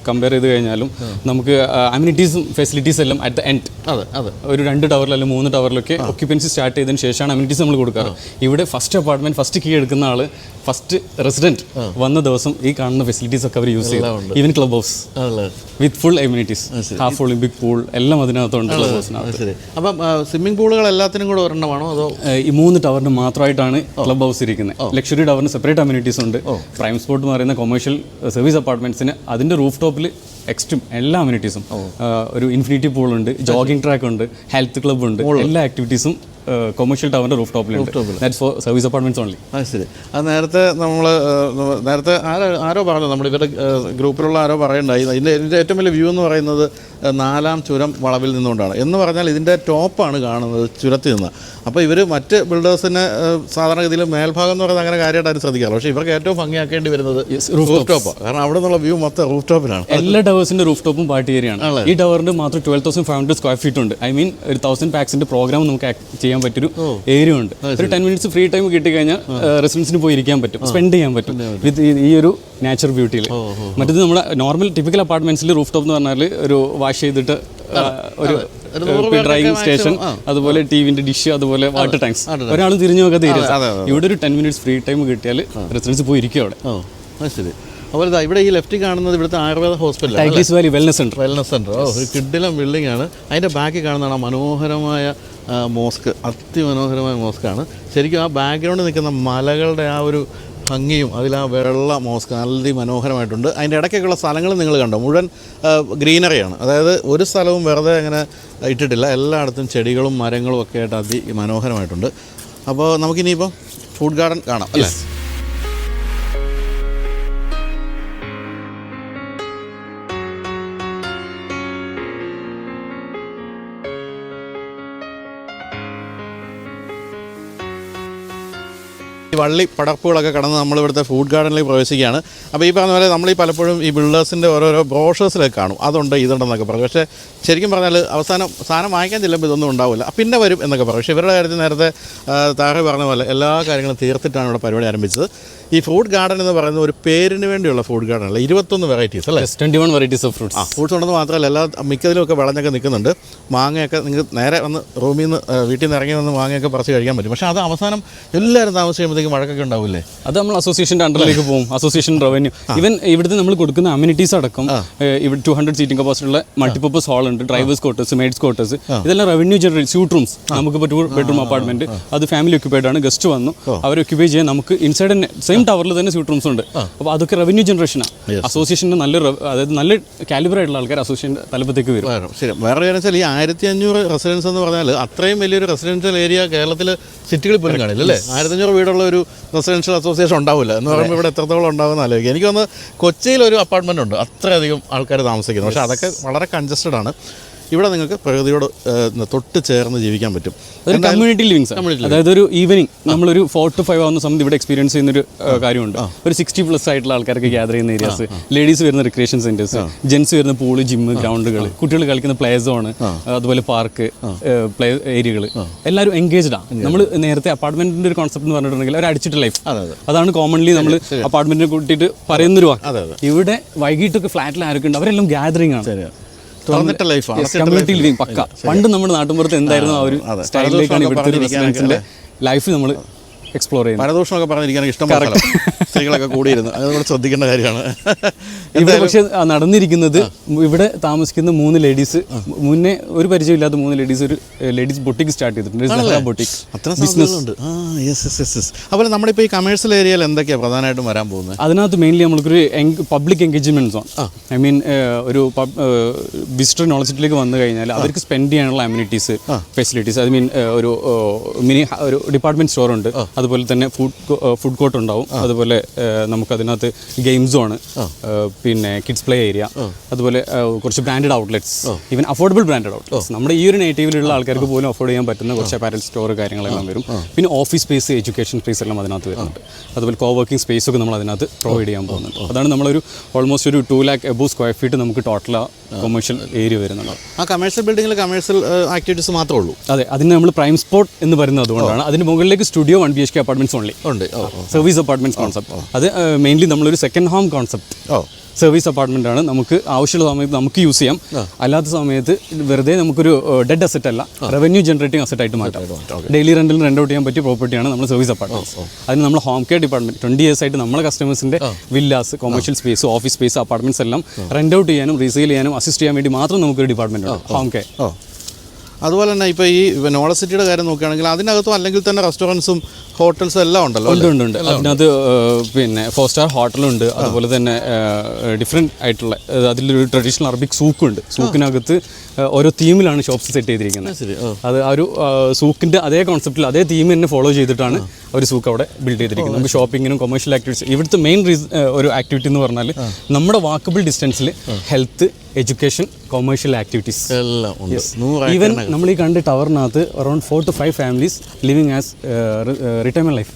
കമ്പയർ ചെയ്ത് കഴിഞ്ഞാലും നമുക്ക് അമ്യൂണിറ്റീസും ഫെസിലിറ്റീസ് എല്ലാം അറ്റ് ദ എൻഡ്. അതെ, ഒരു 2 ടവറിൽ അല്ലെങ്കിൽ 3 ടവറിലൊക്കെ ഒക്യുപ്പൻസി സ്റ്റാർട്ട് ചെയ്തതിന് ശേഷമാണ് അമ്യൂണിറ്റീസ് നമ്മൾ കൊടുക്കാറ്. ഇവിടെ ഫസ്റ്റ് അപ്പാർട്ട്മെന്റ് ഫസ്റ്റ് കീ എടുക്കുന്ന ആൾ ഫസ്റ്റ് റെസിഡന്റ് വന്ന ദിവസം ഈ കാണുന്ന ഫെസിലിറ്റീസ് ഒക്കെ അവർ യൂസ് ചെയ്യും. Even club house with full immunities, half Olympic pool എല്ലാം അതിനകത്തുണ്ട്. ക്ലബ് ഹൗസിനകത്ത്. അപ്പം സ്വിമ്മിംഗ് പൂളുകൾ എല്ലാത്തിനും കൂടെ ഒരെണ്ണമാണോ അതോ ഈ 3 ടവറിന് മാത്രമായിട്ടാണ് ക്ലബ് ഹൗസ് ഇരിക്കുന്നത്? ലക്ഷറി ടവറിന് സെപ്പറേറ്റ് അമ്യൂണിറ്റീസ് ഉണ്ട്. പ്രൈം സ്പോട്ട് എന്ന് പറയുന്ന കൊമേഴ്ഷ്യൽ സർവീസ് അപ്പാർട്ട്മെന്റ്സിന് അതിന്റെ റൂഫ് ടോപ്പിൽ എക്സ്ട്രീം എല്ലാ അമ്യൂണിറ്റീസും, ഒരു ഇൻഫിനിറ്റി പൂൾ ഉണ്ട്, ജോഗിംഗ് ട്രാക്ക് ഉണ്ട്, ഹെൽത്ത് ക്ലബ് ഉണ്ട്, എല്ലാ ആക്ടിവിറ്റീസും കൊമേഴ്ഷ്യൽ ടവറിൻ്റെ റൂഫ് ടോപ്പിലുണ്ട്. That's for service apartments only. ശരി. അത് നേരത്തെ ആരോ പറഞ്ഞു, നമ്മുടെ ഇവരുടെ ഗ്രൂപ്പിലുള്ള ആരോ പറയണ്ടായി, ഇതിൻ്റെ ഏറ്റവും വലിയ വ്യൂ എന്ന് പറയുന്നത് 4ാം ചുരം വളവിൽ നിന്നുകൊണ്ടാണ്. എന്ന് പറഞ്ഞാൽ ഇതിൻ്റെ ടോപ്പാണ് കാണുന്നത് ചുരത്തിൽ നിന്ന്. അപ്പോൾ ഇവർ മറ്റ് ബിൽഡേഴ്സിന് സാധാരണഗതിയിൽ മേൽഭാഗം എന്ന് പറയുന്നത് അങ്ങനെ കാര്യമായിട്ട് ആരും ശ്രദ്ധിക്കാറ്. പക്ഷേ ഇവർക്ക് ഏറ്റവും ഭംഗിയാക്കേണ്ടി വരുന്നത് റൂഫ് ടോപ്പാണ്. കാരണം അവിടെ നിന്നുള്ള വ്യൂ മൊത്തം റൂഫ് ടോപ്പിലാണ്. എല്ലാ ടവേഴ്സിൻ്റെ റൂഫ് ടോപ്പും പാർട്ടി ഏരിയയാണ്. ഈ ടവറിൻ്റെ മാത്രം 12,500 സ്ക്വയർ ഫീറ്റ് ഉണ്ട്. ഐ മീൻ ഒരു 1000 പാക്സിൻ്റെ പ്രോഗ്രാം നമുക്ക് ചെയ്യാൻ പറ്റൊരു ഏരിയ ഉണ്ട്. ഒരു 10 മിനിറ്റ്സ് ഫ്രീ ടൈം കിട്ടിക്കഴിഞ്ഞാൽ റെസിഡൻസിന് പോയി ഇരിക്കാൻ പറ്റും, സ്പെൻഡ് ചെയ്യാൻ പറ്റും വിത്ത് ഈ ഒരു നാച്ചുറൽ ബ്യൂട്ടിയിൽ. മറ്റേത് നമ്മുടെ നോർമൽ ടിപ്പിക്കൽ അപ്പാർട്ട്മെന്റ്സിൽ റൂഫ് ടോപ്പ് എന്ന് പറഞ്ഞാൽ ഒരു വാഷ് ചെയ്തിട്ട് ഒരു ഡ്രൈയിങ് സ്റ്റേഷൻ, അതുപോലെ ടിവിന്റെ ഡിഷ്, അതുപോലെ വാട്ടർ ടാങ്ക്സ്, ഒരാളും തിരിഞ്ഞു നോക്കാത്ത ഏരിയ. ഇവിടെ ഒരു 10 മിനിറ്റ്സ് ഫ്രീ ടൈം കിട്ടിയാൽ റെസിഡൻസ് പോയി ഇരിക്കും അവിടെ. ശരി. അതുപോലെ ഇവിടെ ഈ ലെഫ്റ്റ് കാണുന്നത് ഇവിടുത്തെ Ayurveda hospital, Tigris Valley wellness centre. ഒരു കിഡിലം ബിൽഡിംഗ് ആണ്. അതിൻ്റെ ബാക്കിൽ കാണുന്നതാണ് മനോഹരമായ മോസ്ക്, അതിമനോഹരമായ മോസ്കാണ്. ശരിക്കും ആ ബാക്ക്ഗ്രൗണ്ടിൽ നിൽക്കുന്ന മലകളുടെ ആ ഒരു ഭംഗിയും അതിൽ ആ വെള്ള മോസ്ക് നല്ല മനോഹരമായിട്ടുണ്ട്. അതിൻ്റെ ഇടയ്ക്കൊക്കെയുള്ള സ്ഥലങ്ങൾ നിങ്ങൾ കണ്ടോ, മുഴുവൻ ഗ്രീനറിയാണ്. അതായത് ഒരു സ്ഥലവും വെറുതെ അങ്ങനെ ഇട്ടിട്ടില്ല, എല്ലായിടത്തും ചെടികളും മരങ്ങളും ഒക്കെ ആയിട്ട് അതിമനോഹരമായിട്ടുണ്ട്. അപ്പോൾ നമുക്കിനിയിപ്പോൾ ഫുഡ് ഗാർഡൻ കാണാം അല്ലേ? വള്ളി പടർപ്പുകളൊക്കെ കടന്ന് നമ്മളിവിടുത്തെ ഫുഡ് ഗാർഡനിലേക്ക് പ്രവേശിക്കുകയാണ്. അപ്പോൾ ഈ പറഞ്ഞ പോലെ നമ്മൾ ഈ പലപ്പോഴും ഈ ബിൽഡേഴ്സിൻ്റെ ഓരോരോ ബ്രോഷേഴ്സിലൊക്കെ കാണും, അതുണ്ട് ഇതുണ്ടെന്നൊക്കെ പറയും. പക്ഷേ ശരിക്കും പറഞ്ഞാൽ അവസാനം സാധനം വാങ്ങിക്കാൻ ചെല്ലുമ്പോൾ ഇതൊന്നും ഉണ്ടാവില്ല, പിന്നെ വരും എന്നൊക്കെ പറയും. പക്ഷേ ഇവരുടെ കാര്യത്തിൽ നേരത്തെ താഴെ പറഞ്ഞ പോലെ എല്ലാ കാര്യങ്ങളും തീർത്തിട്ടാണ് ഇവിടെ പരിപാടി ആരംഭിച്ചത്. ഈ ഫ്രൂട്ട് ഗാർഡൻ എന്ന് പറയുന്നത് ഒരു പേരിന് വേണ്ടിയുള്ള ഫ്രൂട്ട് ഗാർഡൻ അല്ല, 21 വെറൈറ്റീസ് അല്ലേ? 21 വെറൈറ്റീസ് ഓഫ് ഫ്രൂട്ട്സ്. ഫ്രൂട്ട്സ് ഉണ്ടെന്ന് മാത്രമല്ല എല്ലാ മിക്കതിലുമൊക്കെ വിളഞ്ഞൊക്കെ നിൽക്കുന്നുണ്ട്. മാങ്ങയൊക്കെ നിങ്ങൾക്ക് നേരെ വന്ന് റൂമിൽ നിന്ന് വീട്ടിൽ നിന്ന് ഇറങ്ങി വന്ന് മാങ്ങയൊക്കെ പറിച്ച് കഴിക്കാൻ പറ്റും. പക്ഷേ അത് അവസാനം എല്ലാവരും താമസിക്കുമ്പോഴത്തേക്കും വഴക്കൊക്കെ ഉണ്ടാവില്ലേ? അത് നമ്മൾ അസോസിയേഷൻ്റെ അണ്ടറിലേക്ക് പോകും. അസോസിയേഷൻ റവന്യൂ ഈവൻ ഇവിടുത്തെ നമ്മൾ കൊടുക്കുന്ന അമ്യൂണിറ്റീസ് അടക്കം ഇവിടെ 200 സീറ്റിംഗ് കപ്പാസിറ്റിയുള്ള മൾട്ടിപ്പർപ്പസ് ഹാൾ ഉണ്ട്, ഡ്രൈവേഴ്സ് ക്വാർട്ടേഴ്സ്, മെയ്ഡ്സ് ക്വാർട്ടേഴ്സ്, ഇതെല്ലാം റവന്യൂ ജനറേറ്റ് സ്യൂട്ട് റൂംസ്. നമുക്കിപ്പോൾ 2 ബെഡ്റൂം അപ്പാർട്ട്മെന്റ്, അത് ഫാമിലി ഒക്യുപ്പൈഡ് ആണ്. ഗസ്റ്റ് വന്നു അവർ ഒക്യുപ്പൈ ചെയ്യാൻ നമുക്ക് ഇൻസൈഡ് തന്നെ സെയിം ടവറിൽ തന്നെ സ്യൂട്ട് റൂംസ് ഉണ്ട്. അപ്പോൾ അതൊക്കെ റവന്യൂ ജനറേഷനാണ്. അസോസിയേഷൻ്റെ അതായത് നല്ല കാലിബർ ആയിട്ടുള്ള ആൾക്കാർ അസോസിയേഷൻ്റെ തലപ്പത്തേക്ക് വരും. ശരി. വേറെ കാര്യം വെച്ചാൽ ഈ 1500 റെസിഡൻസ് എന്ന് പറഞ്ഞാൽ അത്രയും വലിയൊരു റെസിഡൻഷ്യൽ ഏരിയ കേരളത്തിൽ സിറ്റികളിൽ പോലും കാണില്ല അല്ലേ? 1500 വീടുള്ള ഒരു റെസിഡൻഷ്യൽ അസോസിയേഷൻ ഉണ്ടാവില്ല എന്ന് പറയുമ്പോൾ ഇവിടെ എത്രത്തോളം ഉണ്ടാകുമെന്ന് ആലോചിക്കുക. എനിക്ക് തോന്നുന്നു കൊച്ചിയിൽ ഒരു അപ്പാർട്ട്മെൻ്റ് ഉണ്ട് അത്രയധികം ആൾക്കാർ താമസിക്കുന്നത്, പക്ഷേ അതൊക്കെ വളരെ കൺജസ്റ്റഡ് ആണ്. ഇവിടെ നിങ്ങൾക്ക് പ്രകൃതിയോട് തൊട്ട് ചേർന്ന് ജീവിക്കാൻ പറ്റും. ഒരു കമ്മ്യൂണിറ്റി ലിവിങ് സാർ. അതായത് ഒരു ഈവനിങ് നമ്മളൊരു 4 to 5 ആവുന്ന സമയത്ത് ഇവിടെ എക്സ്പീരിയൻസ് ചെയ്യുന്നൊരു കാര്യമുണ്ട്. ഒരു 60+ ആയിട്ടുള്ള ആൾക്കാർക്ക് ഗ്യാദർ ചെയ്യുന്ന ഏരിയാസ്, ലേഡീസ് വരുന്ന റിക്രിയേഷൻ സെന്റേഴ്സ്, ജെൻസ് വരുന്ന പൂള്, ജിമ്മ്, ഗ്രൗണ്ടുകൾ, കുട്ടികൾ കളിക്കുന്ന പ്ലേ സോണ്, അതുപോലെ പാർക്ക്, പ്ലേ ഏരിയകൾ, എല്ലാവരും എൻഗേജ്ഡ് ആണ്. നമ്മൾ നേരത്തെ അപ്പാർട്ട്മെന്റിന്റെ ഒരു കോൺസെപ്റ്റ് എന്ന് പറഞ്ഞിട്ടുണ്ടെങ്കിൽ ഒരു അടിച്ചിട്ട് ലൈഫ്, അതാണ് കോമൺലി നമ്മൾ അപ്പാർട്ട്മെന്റിനെ കൂട്ടിയിട്ട് പറയുന്നൊരു വാക്ക്. ഇവിടെ വൈകിട്ടൊക്കെ ഫ്ലാറ്റിൽ ആരൊക്കെ ഉണ്ട് അവരെല്ലാം ഗ്യാദറിംഗ് ആണ്. കമ്മ്യൂണിറ്റി ലിവിങ് പക്ക. പണ്ട് നമ്മുടെ നാട്ടിൻപുറത്ത് എന്തായിരുന്നു ആ ഒരു സ്റ്റൈലിലേക്കാണ് ഇവിടുത്തെ ഒരു റെസിഡൻസിന്റെ ലൈഫ് നമ്മൾ എക്സ്പ്ലോർ ചെയ്യുന്നത്. പരദൂഷണമൊക്കെ പറഞ്ഞിരിക്കുകയാണെങ്കിൽ ഇഷ്ടംപോലെ സ്ത്രീകളൊക്കെ കൂടിയിരുന്നു, അതുകൊണ്ട് ശ്രദ്ധിക്കേണ്ട കാര്യമാണ്. ഇവിടെ പക്ഷേ നടന്നിരിക്കുന്നത് ഇവിടെ താമസിക്കുന്ന 3 ലേഡീസ്, മുന്നേ ഒരു പരിചയമില്ലാത്ത 3 ലേഡീസ് ഒരു ലേഡീസ് ബൊട്ടിക് സ്റ്റാർട്ട് ചെയ്തിട്ടുണ്ട്. ബൊട്ടിക് ബിസിനസ് ഉണ്ട്. അതുപോലെ നമ്മളിപ്പോൾ ഈ കമേഴ്ഷ്യൽ ഏരിയയിൽ എന്തൊക്കെയാണ് പ്രധാനമായിട്ടും വരാൻ പോകുന്നത്? അതിനകത്ത് മെയിൻലി നമുക്കൊരു public engagement zone, I mean ഒരു വിസിറ്റർ നോളജിലേക്ക് വന്നു കഴിഞ്ഞാൽ അവർക്ക് സ്പെൻഡ് ചെയ്യാനുള്ള അമ്യൂണിറ്റീസ്, ഫെസിലിറ്റീസ്, ഐ മീൻ ഒരു ഒരു ഡിപ്പാർട്ട്മെന്റ് സ്റ്റോർ ഉണ്ട്, അതുപോലെ തന്നെ ഫുഡ് കോർട്ട് ഉണ്ടാവും, അതുപോലെ നമുക്കതിനകത്ത് ഗെയിം സോൺ, പിന്നെ കിഡ്സ് പ്ലേ ഏരിയ, അതുപോലെ കുറച്ച് branded outlets, even affordable branded outlets, നമ്മുടെ ഈ ഒരു നേറ്റീവിലുള്ള ആൾക്കാർക്ക് പോലും അഫോർഡ് ചെയ്യാൻ പറ്റുന്ന കുറച്ച് അപ്പാരൽ സ്റ്റോർ കാര്യങ്ങളെല്ലാം വരും. പിന്നെ ഓഫീസ് സ്പേസ്, എഡ്യൂക്കേഷൻ സ്പേസ് എല്ലാം അതിനകത്ത് വരുന്നുണ്ട്. അതുപോലെ കോ വർക്കിംഗ് സ്പേസ് ഒക്കെ നമ്മൾ അതിനകത്ത് പ്രൊവൈഡ് ചെയ്യാൻ പോകുന്നുണ്ട്. അതാണ് നമ്മളൊരു ഓൾമോസ്റ്റ് ഒരു 2 lakh above square feet നമുക്ക് ടോട്ടൽ കൊമേഴ്ഷ്യൽ ഏരിയ വരുന്നുണ്ട്. ആ കമേഴ്ഷ്യൽ ബിൽഡിങ്ങിൽ കമേഴ്ഷ്യൽ ആക്ടിവിറ്റീസ് മാത്രമേ ഉള്ളൂ? അതെ, അതിന് നമ്മൾ പ്രൈം സ്പോട്ട് എന്ന് പറയുന്നത് അതുകൊണ്ടാണ്. അതിന് മുകളിലേക്ക് സ്റ്റുഡിയോ 1 BHK അപ്പാർട്ട്മെന്റ്സ് ഓൺലി ഉണ്ട്, സർവീസ് അപ്പാർട്ട്മെന്റ്സ് കോൺസെപ്റ്റ്. അത് മെയിൻലി നമ്മളൊരു second home concept, service apartment ആണ്. നമുക്ക് ആവശ്യമുള്ള സമയത്ത് നമുക്ക് യൂസ് ചെയ്യാം, അല്ലാത്ത സമയത്ത് വെറുതെ നമുക്കൊരു ഡെഡ് അസറ്റ് അല്ല, റവന്യൂ ജനറേറ്റിംഗ് അസറ്റ് ആയിട്ട് മാറ്റാം. ഡെയിലി റെന്റിൽ റെന്റ് ഔട്ട് ചെയ്യാൻ പറ്റിയ പ്രോപ്പർട്ടിയാണ് നമ്മൾ സർവീസ് അപ്പാർട്ട്മെന്റ്. അതിന് നമ്മൾ ഹോം കെയർ ഡിപ്പാർട്ട്മെന്റ് 20 years ആയിട്ട് നമ്മളെ കസ്റ്റമേഴ്സിന്റെ villas, commercial space, office space, apartments എല്ലാം റെന്റ് ഔട്ട് ചെയ്യാനും റീസെയിൽ ചെയ്യാനും അസിസ്റ്റ് ചെയ്യാൻ വേണ്ടി മാത്രം നമുക്കൊരു ഡിപ്പാർട്ട്മെന്റ് ഉണ്ട്, ഹോം കെയർ. അതുപോലെ തന്നെ ഇപ്പോൾ ഈ നോളജ് സിറ്റിയുടെ കാര്യം നോക്കുകയാണെങ്കിൽ അതിനകത്തും അല്ലെങ്കിൽ തന്നെ റെസ്റ്റോറൻറ്റ്സും ഹോട്ടൽസും എല്ലാം ഉണ്ടല്ലോ? ഉണ്ട്. അതിനകത്ത് പിന്നെ 4 star ഹോട്ടലുണ്ട്, അതുപോലെ തന്നെ ഡിഫറെൻറ്റ് ആയിട്ടുള്ള അതിലൊരു ട്രഡീഷണൽ അറബിക് സൂക്കുണ്ട്. സൂക്കിനകത്ത് ഓരോ തീമിലാണ് ഷോപ്സ് സെറ്റ് ചെയ്തിരിക്കുന്നത്. അത് ആ ഒരു സൂക്കിൻ്റെ അതേ കോൺസെപ്റ്റിൽ അതേ തീം തന്നെ ഫോളോ ചെയ്തിട്ടാണ് അവർ സൂക്ക് അവിടെ ബിൽഡ് ചെയ്തിരിക്കുന്നത്. നമുക്ക് ഷോപ്പിങ്ങിനും കൊമേഴ്ഷ്യൽ ആക്ടിവിറ്റീസ്, ഇവിടുത്തെ മെയിൻ ഒരു ആക്ടിവിറ്റി എന്ന് പറഞ്ഞാൽ നമ്മുടെ വാക്കബിൾ ഡിസ്റ്റൻസിൽ ഹെൽത്ത്, എഡ്യൂക്കേഷൻ, കൊമേഴ്ഷ്യൽ ആക്ടിവിറ്റീസ് എല്ലാം ഉണ്ട്. ഈവൻ നമ്മൾ ഈ കണ്ട ടവറിനകത്ത് around 4 to 5 families living as retirement life.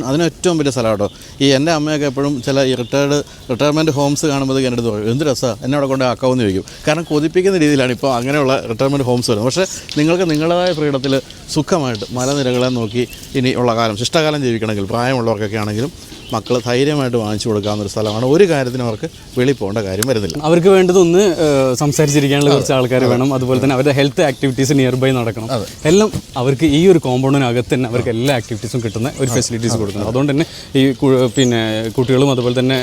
അതിന് ഏറ്റവും വലിയ സ്ഥലം കേട്ടോ. ഈ എൻ്റെ അമ്മയൊക്കെ എപ്പോഴും ചില ഈ റിട്ടയർമെൻറ്റ് ഹോംസ് കാണുമ്പോഴത്തേക്ക് എൻ്റെ അടുത്ത് പറയും, എന്ത് രസമാണ്, എന്നെ അവിടെ കൊണ്ട് ആക്കാമെന്ന് ചോദിക്കും. കാരണം കൊതിപ്പിക്കുന്ന രീതിയിലാണ് ഇപ്പോൾ അങ്ങനെയുള്ള റിട്ടയർമെൻറ്റ് ഹോംസ് വരുന്നത്. പക്ഷേ നിങ്ങൾക്ക് നിങ്ങളുടേതായ ഫ്രീഡത്തിൽ സുഖമായിട്ട് മലനിരകളെ നോക്കി ഇനി ഉള്ള കാലം, ശിഷ്ടകാലം ജീവിക്കണമെങ്കിൽ പ്രായമുള്ളവർക്കൊക്കെ ആണെങ്കിലും മക്കൾ ധൈര്യമായിട്ട് വാങ്ങിച്ചു കൊടുക്കാവുന്നൊരു സ്ഥലമാണ്. ഒരു കാര്യത്തിനും അവർക്ക് വെളിയിൽ പോകേണ്ട കാര്യം വരുന്നില്ല. അവർക്ക് വേണ്ടതൊന്ന് സംസാരിച്ചിരിക്കാനുള്ള കുറച്ച് ആൾക്കാർ വേണം, അതുപോലെ തന്നെ അവരുടെ ഹെൽത്ത് ആക്ടിവിറ്റീസ് നിയർ ബൈ നടക്കണം. എല്ലാം അവർക്ക് ഈ ഒരു കോമ്പൗണ്ടിനകത്ത് തന്നെ അവർക്ക് എല്ലാ ആക്ടിവിറ്റീസും കിട്ടുന്ന ഒരു ഫെസിലിറ്റീസ് കൊടുക്കുന്നത്. അതുകൊണ്ട് തന്നെ ഈ പിന്നെ കുട്ടികളും അതുപോലെ തന്നെ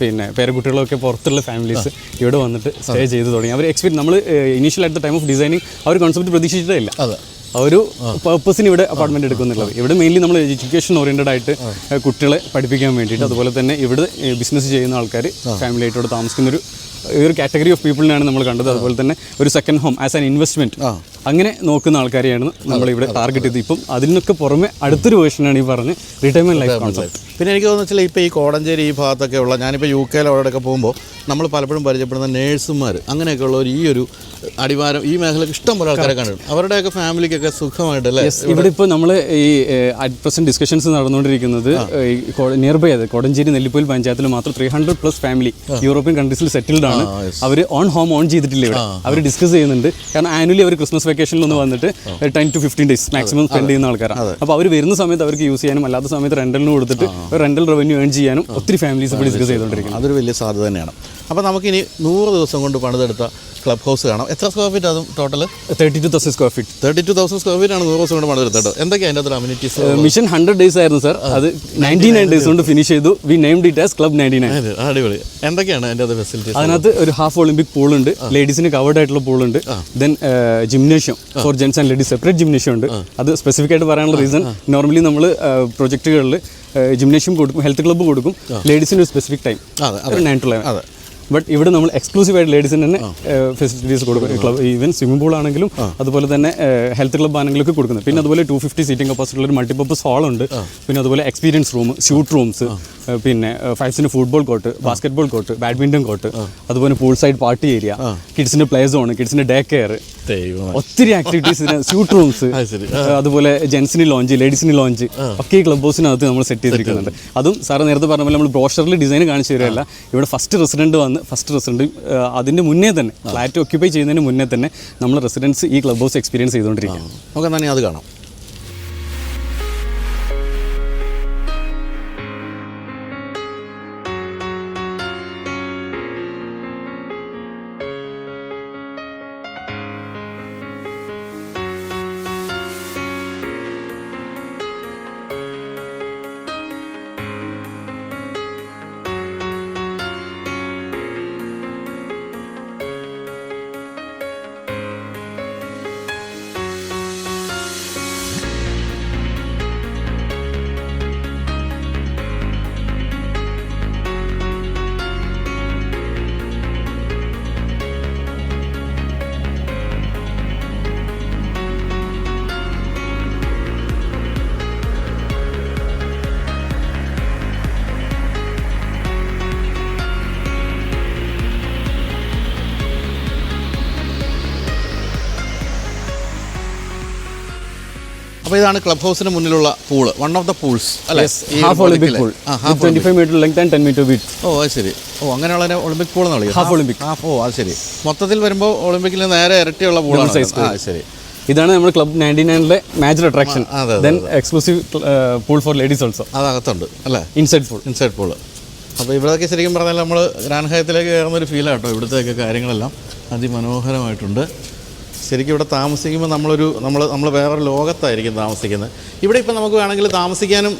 പിന്നെ പേരക്കുട്ടികളും ഒക്കെ പുറത്തുള്ള ഫാമിലീസ് ഇവിടെ വന്നിട്ട് സ്റ്റേ ചെയ്ത് തുടങ്ങി. അവർ നമ്മൾ initial at the time of designing ആ ഒരു കോൺസെപ്റ്റ് പ്രതീക്ഷിച്ചിട്ടേ ഇല്ല. ആ ഒരു പർപ്പസിന് ഇവിടെ അപ്പാർട്ട്മെന്റ് എടുക്കുന്നുള്ളത്. ഇവിടെ മെയിൻലി നമ്മൾ എഡ്യൂക്കേഷൻ ഓറിയന്റഡ് ആയിട്ട് കുട്ടികളെ പഠിപ്പിക്കാൻ വേണ്ടിയിട്ട്, അതുപോലെ തന്നെ ഇവിടെ ബിസിനസ് ചെയ്യുന്ന ആൾക്കാർ ഫാമിലി ആയിട്ടോട് താമസിക്കുന്നൊരു ഒരു കാറ്റഗറി ഓഫ് പീപ്പിളിനാണ് നമ്മൾ കണ്ടത്. അതുപോലെ തന്നെ ഒരു second home as an investment അങ്ങനെ നോക്കുന്ന ആൾക്കാരെയാണ് നമ്മളിവിടെ ടാർഗറ്റ് ചെയ്ത്. ഇപ്പം അതിനൊക്കെ പുറമെ അടുത്തൊരു വേർഷനാണ് ഈ പറഞ്ഞ് റിട്ടയർമെന്റ് ലൈഫ് കോൺസെപ്റ്റ്. പിന്നെ എനിക്ക് തോന്നുന്നില്ല ഇപ്പോൾ ഈ കോടഞ്ചേരി ഈ ഭാഗത്തൊക്കെ ഉള്ള, ഞാനിപ്പോൾ UK അവിടെയൊക്കെ പോകുമ്പോൾ നമ്മൾ പലപ്പോഴും പരിചയപ്പെടുന്ന നേഴ്സുമാർ അങ്ങനെയൊക്കെ ഉള്ളവർ ഈ ഒരു അടിവാരം ഈ മേഖലയ്ക്ക് ഇഷ്ടം പോലെ ആൾക്കാരെ കണ്ടിട്ടുണ്ട്. അവരുടെയൊക്കെ ഫാമിലിക്കൊക്കെ സുഖമായിട്ടല്ലേ ഇവിടെ ഇപ്പോൾ നമ്മൾ ഈ അറ്റ് പ്രസന്റ് ഡിസ്കഷൻസ് നടന്നുകൊണ്ടിരിക്കുന്നത് നിയർ ബൈ അത് കോടഞ്ചേരി നെല്ലിപ്പൊയിൽ പഞ്ചായത്തിൽ മാത്രം 300+ ഫാമിലി യൂറോപ്യൻ കൺട്രീസിൽ സെറ്റിൽഡ് ആണ്. അവർ ഓൺ ഹോം ഓൺ ചെയ്തിട്ടില്ല ഇവിടെ. അവർ ഡിസ്കസ് ചെയ്യുന്നുണ്ട്. കാരണം ആനുവലി അവർ ക്രിസ്മസ് വെക്കേഷനിൽ ഒന്ന് വന്നിട്ട് 10 to 15 days മാക്സിമം സ്പെൻഡ് ചെയ്യുന്ന ആൾക്കാരാണ്. അപ്പോൾ അവർ വരുന്ന സമയത്ത് അവർക്ക് യൂസ് ചെയ്യാനും അല്ലാത്ത സമയത്ത് റെന്റലിന് കൊടുത്തിട്ട് റെന്റൽ റവന്യൂ ഏൺ ചെയ്യാനും ഒത്തിരി ഫാമിലീസ് ഇപ്പോൾ ഡിസ്കസ് ചെയ്തുകൊണ്ടിരിക്കുന്നത്. അതൊരു വലിയ സാധ്യത തന്നെയാണ്. അപ്പോൾ നമുക്കിനി 100 ദിവസം കൊണ്ട് പണിതെടുത്ത ക്ലബ് ഹൗസ് കാണാം. എത്ര സ്ക്വയർ ഫീറ്റ് അതും total? 32,000 square feet. 32,000 square feet ആണ് 100 ദിവസം കൊണ്ട് പണിതെടുത്തത്. എന്തൊക്കെയാണ് അതിൻ്റെ അമ്യൂണിറ്റീസ്? മിഷൻ 100 days ആയിരുന്നു സാർ. അത് 99 days കൊണ്ട് ഫിനിഷ് ചെയ്തു. We named it as club 99. അടിപൊളി. എന്തൊക്കെയാണ് അതിൻ്റെ അത് ഫെസിലിറ്റീസ്? അതിനകത്ത് ഒരു ഹാഫ് ഒളിമ്പിക് പൂൾ ഉണ്ട്, ലേഡീസിന് കവേർഡ് ആയിട്ടുള്ള പൂൾ ഉണ്ട്, then gymnasium for gents and ladies separate gymnasium ഉണ്ട്. അത് സ്പെസിഫിക് ആയിട്ട് പറയാനുള്ള റീസൺ, നോർമലി നമ്മൾ പ്രൊജക്റ്റുകളിൽ ജിംനേഷ്യം കൊടുക്കും, ഹെൽത്ത് ക്ലബ്ബ് കൊടുക്കും, ലേഡീസിന് ഒരു സ്പെസിഫിക് ടൈം 9 to 11. ബട്ട് ഇവിടെ നമ്മൾ എക്സ്ക്ലൂസീവ് ആയിട്ട് ലേഡീസിന് തന്നെ ഫെസിലിറ്റീസ് കൊടുക്കും. ക്ലബ് ഈവൻ സ്വിമ്മിംഗ് പൂൾ ആണെങ്കിലും അതുപോലെ തന്നെ ഹെൽത്ത് ക്ലബ് ആണെങ്കിലും കൊടുക്കുന്നത്. പിന്നെ അതുപോലെ 250 സീറ്റിംഗ് കപ്പാസിറ്റി ഉള്ള ഒരു മൾട്ടിപർപ്പസ് ഹാളുണ്ട്. പിന്നെ അതുപോലെ എക്സ്പീരിയൻസ് റൂം, ഷൂട്ട് റൂംസ്, പിന്നെ ഫൈവ്സിന് football court, basketball court, badminton court, അതുപോലെ പൂൾ സൈഡ് പാർട്ടി ഏരിയ, കിഡ്സിൻ്റെ പ്ലേ സോൺ, കിഡ്സിൻ്റെ ഡേ കെയർ, ഒത്തിരി ആക്ടിവിറ്റീസ്, സ്യൂട്ട് റൂംസ്, അതുപോലെ ജെൻസിന് ലോഞ്ച്, ലേഡീസിന് ലോഞ്ച് ഒക്കെ ഈ ക്ലബ് ഹൗസിനകത്ത് നമ്മൾ സെറ്റ് ചെയ്തിരിക്കുന്നുണ്ട്. അതും സാറ് നേരത്തെ പറഞ്ഞ പോലെ നമ്മൾ ബ്രോഷറിൽ ഡിസൈൻ കാണിച്ചു തരികയല്ല. ഇവിടെ ഫസ്റ്റ് റെസിഡൻറ്റ് അതിൻ്റെ മുന്നേ തന്നെ ഫ്ലാറ്റ് ഓക്യുപ്പൈ ചെയ്യുന്നതിന് മുന്നേ തന്നെ നമ്മൾ റെസിഡൻസ് ഈ ക്ലബ് ഹൗസ് എക്സ്പീരിയൻസ് ചെയ്തുകൊണ്ടിരിക്കുക. നമുക്ക് തന്നെ അത് കാണാം. അപ്പോൾ ഇതാണ് ക്ലബ് ഹൗസിന് മുന്നിലുള്ള pool, one of the pools അല്ലേ? Half Olympic pool, 25 metre length and 10 metre width. ഓ അത് ശരി. ഓ അങ്ങനെയുള്ള ഒളിമ്പിക് പൂൾ എന്നാണ് ഹാഫ് ഒളിമ്പിക്. ഓ അത് ശരി. മൊത്തത്തിൽ വരുമ്പോൾ ഒളിമ്പിക്കിൽ നേരെ ഇരട്ടിയുള്ള പൂളാണ്. ആ ശരി. ഇതാണ് നമ്മുടെ ക്ലബ് 99ലെ major attraction. Then exclusive pool for ladies also അതകത്തുണ്ട് അല്ലേ? Inside pool. അപ്പോൾ ഇവിടെയൊക്കെ ശരിക്കും പറഞ്ഞാൽ നമ്മൾ ഗ്രാൻഡ് ഹയത്തിലേക്ക് കയറുന്നൊരു ഫീലാണ് കേട്ടോ. ഇവിടുത്തെയൊക്കെ കാര്യങ്ങളെല്ലാം അതിമനോഹരമായിട്ടുണ്ട്. ശരിക്കും ഇവിടെ താമസിക്കുമ്പോൾ നമ്മൾ വേറൊരു ലോകത്തായിരിക്കും താമസിക്കുന്നത്. ഇവിടെ ഇപ്പം നമുക്ക് വേണമെങ്കിൽ താമസിക്കാനും